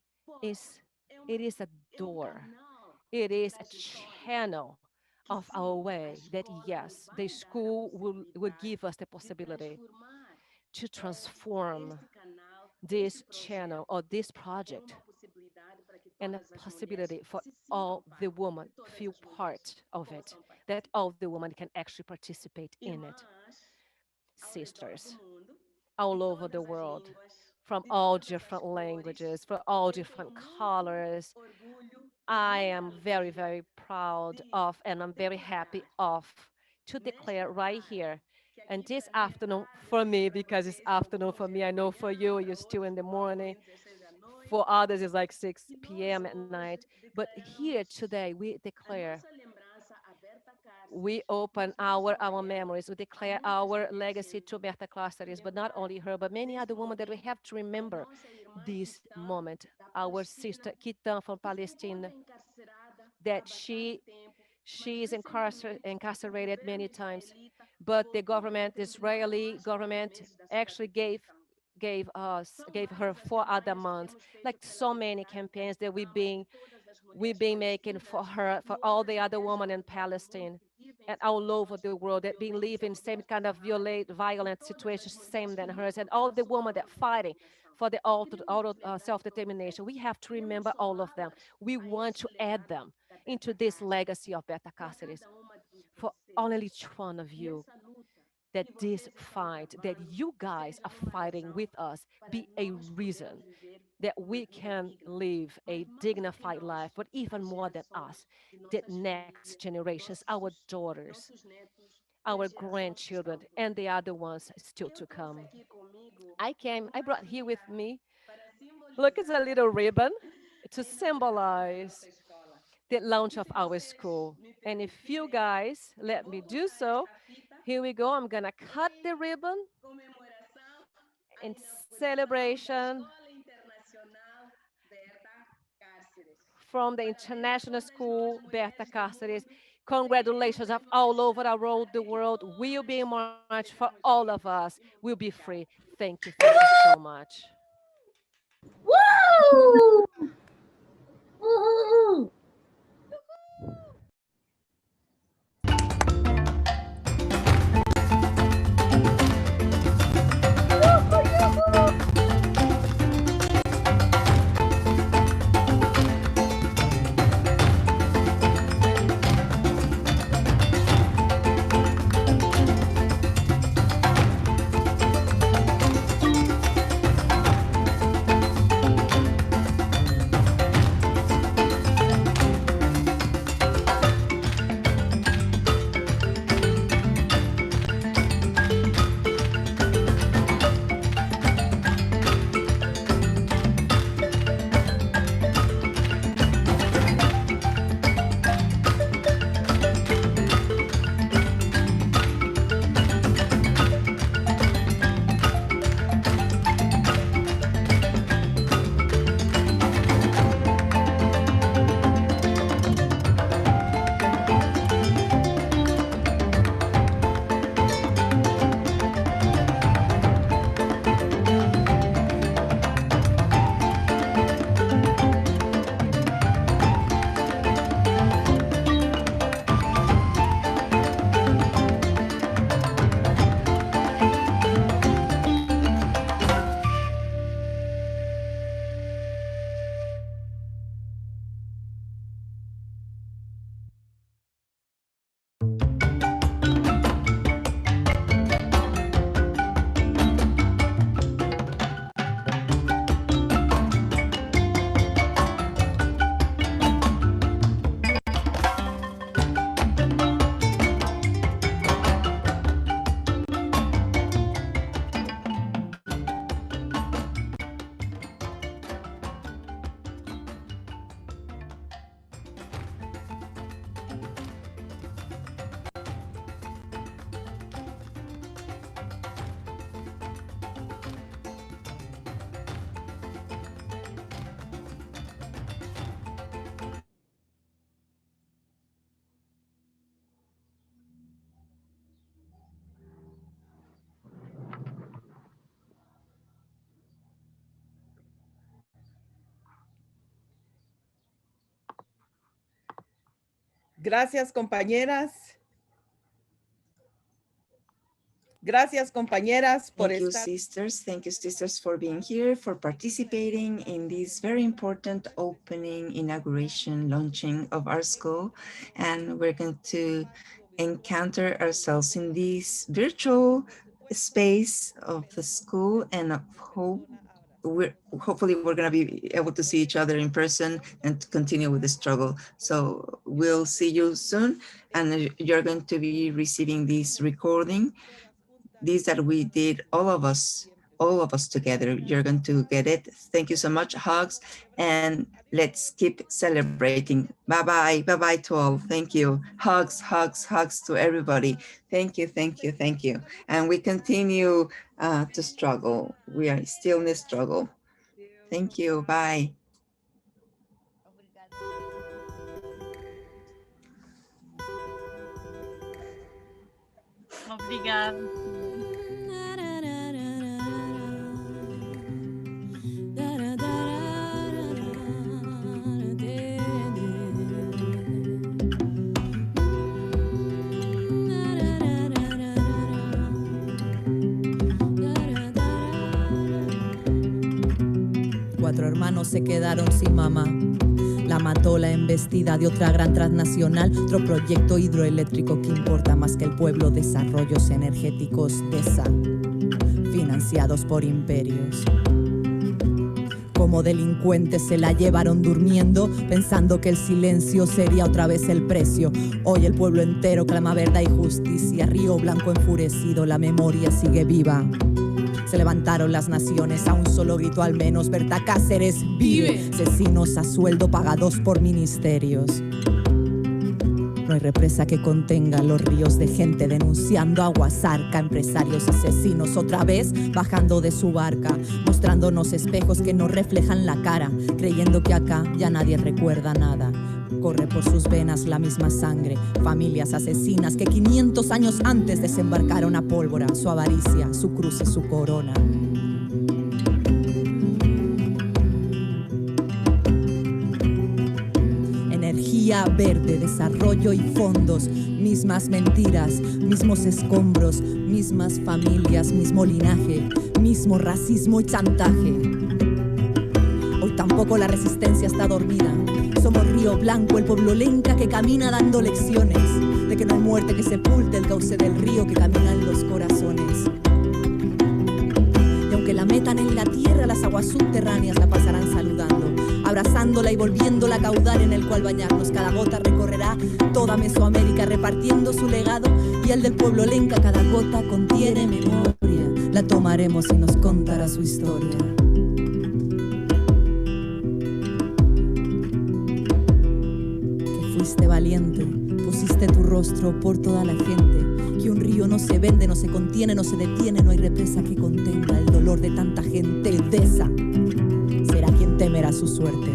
is, it is a door, it is a channel of our way that yes, the school will give us the possibility to transform this channel or this project, and a possibility for all the women feel part of it, that all the women can actually participate in it. Sisters all over the world, from all different languages, from all different colors, I am very, very proud of, and I'm very happy of to declare right here. And this afternoon for me, because it's afternoon for me, I know for you, you're still in the morning. For others, it's like 6 p.m. at night. But here today, we declare, we open our memories, we declare our legacy to Berta Cáceres, but not only her, but many other women that we have to remember this moment. Our sister Kita from Palestine, that she is incarcerated many times, but the government, the Israeli government, actually gave her 4 other months, like so many campaigns that we've been making for her, for all the other women in Palestine and all over the world that been living same kind of violent situations, same than hers, and all the women that fighting for the auto self-determination. We have to remember all of them. We want to add them into this legacy of Berta Cáceres for all and each one of you, that this fight that you guys are fighting with us be a reason that we can live a dignified life, but even more than us, that next generations, our daughters, our grandchildren, and the other ones still to come. I brought here with me, look, it's a little ribbon to symbolize the launch of our school. And if you guys let me do so, here we go. I'm gonna cut the ribbon in celebration from the International School Berta Cáceres. Congratulations of all over around the world. We'll be in March for all of us. We'll be free. Thank you so much. Woo! Woo! Gracias, compañeras. Gracias, compañeras, por Thank you, estar. sisters. Thank you, sisters, for being here, for participating in this very important opening, inauguration, launching of our school. And we're going to encounter ourselves in this virtual space of the school, and hopefully we're going to be able to see each other in person and to continue with the struggle. So we'll see you soon, and you're going to be receiving this recording. These that we did, all of us together. You're going to get it. Thank you so much. Hugs, and let's keep celebrating. Bye-bye. Bye-bye to all. Thank you. Hugs, hugs, hugs to everybody. Thank you, thank you, thank you. And we continue to struggle. We are still in the struggle. Thank you. Bye. Obrigada. 4 hermanos se quedaron sin mamá. La mató la embestida de otra gran transnacional, otro proyecto hidroeléctrico que importa más que el pueblo, desarrollos energéticos de esa, financiados por imperios. Como delincuentes se la llevaron durmiendo, pensando que el silencio sería otra vez el precio. Hoy el pueblo entero clama verdad y justicia. Río Blanco enfurecido, la memoria sigue viva. Se levantaron las naciones a un solo grito al menos. Berta, Cáceres, vive. Asesinos a sueldo pagados por ministerios. No hay represa que contenga los ríos de gente denunciando aguasarca, empresarios asesinos otra vez bajando de su barca, mostrándonos espejos que nos reflejan la cara, creyendo que acá ya nadie recuerda nada. Corre por sus venas la misma sangre, familias asesinas que 500 años antes desembarcaron a pólvora, su avaricia, su cruz y su corona. Energía verde, desarrollo y fondos, mismas mentiras, mismos escombros, mismas familias, mismo linaje, mismo racismo y chantaje. Hoy tampoco la resistencia está dormida. Somos Río Blanco, el pueblo lenca que camina dando lecciones de que no hay muerte que sepulte el cauce del río que camina en los corazones. Y aunque la metan en la tierra, las aguas subterráneas la pasarán saludando, abrazándola y volviéndola a caudal en el cual bañarnos. Cada gota recorrerá toda Mesoamérica repartiendo su legado, y el del pueblo lenca cada gota contiene memoria. La tomaremos y nos contará su historia. Fuiste valiente, pusiste tu rostro por toda la gente. Que un río no se vende, no se contiene, no se detiene. No hay represa que contenga el dolor de tanta gente. De esa será quien temerá su suerte.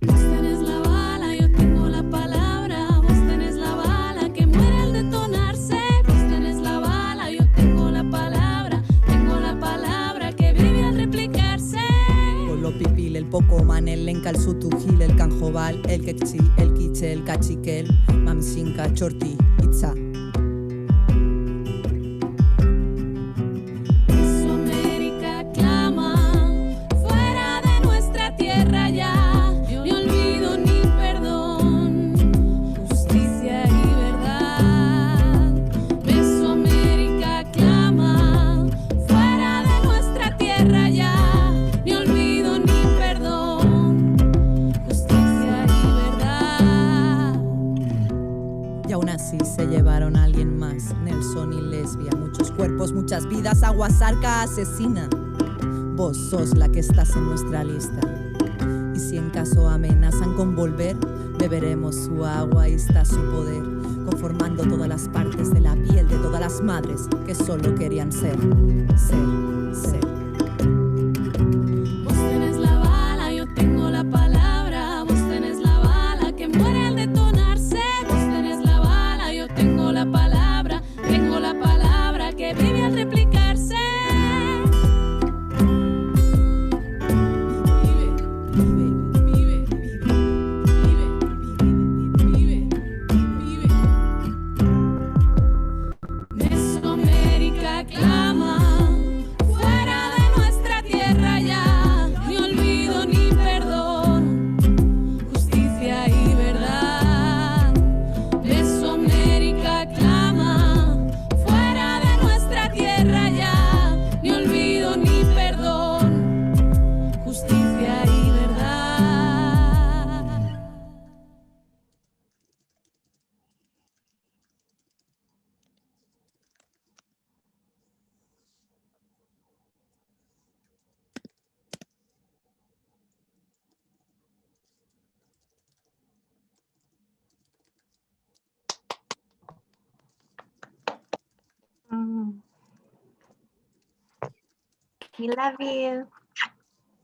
Vos tenés la bala, yo tengo la palabra. Vos tenés la bala que muere al detonarse. Vos tenés la bala, yo tengo la palabra. Tengo la palabra que vive al replicarse. Pipil, el Pocoman, el Lenca, el Sutujil, el Canjobal, el Quechi, el Quiche, el Cachiquel, Mamsinka, Chorti, Itza. Mesoamérica clama, fuera de nuestra tierra ya, ni olvido ni perdón, justicia y verdad. Mesoamérica clama, fuera de nuestra tierra ya. Se llevaron a alguien más, Nelson y Lesbia, muchos cuerpos, muchas vidas, aguasarca asesina. Vos sos la que estás en nuestra lista. Y si en caso amenazan con volver, beberemos su agua y está su poder, conformando todas las partes de la piel de todas las madres que solo querían ser. Vos tenés la bala, yo tengo la palabra. Vos tenés la bala que muere al detonarse. Tengo la palabra que vive al replicarse. Mesoamérica clama, fuera de nuestra tierra ya, ni olvido ni perdón, justicia y verdad. Mesoamérica clama, fuera de nuestra tierra ya, ni olvido ni perdón, justicia y verdad. We love you.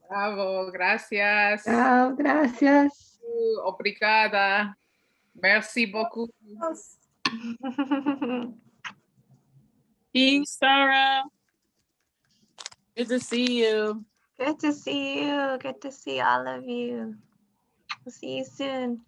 Bravo, gracias. Oh, gracias. Obrigada. Merci beaucoup. Peace, Sarah. Good to see you. Good to see you. Good to see all of you. We'll see you soon.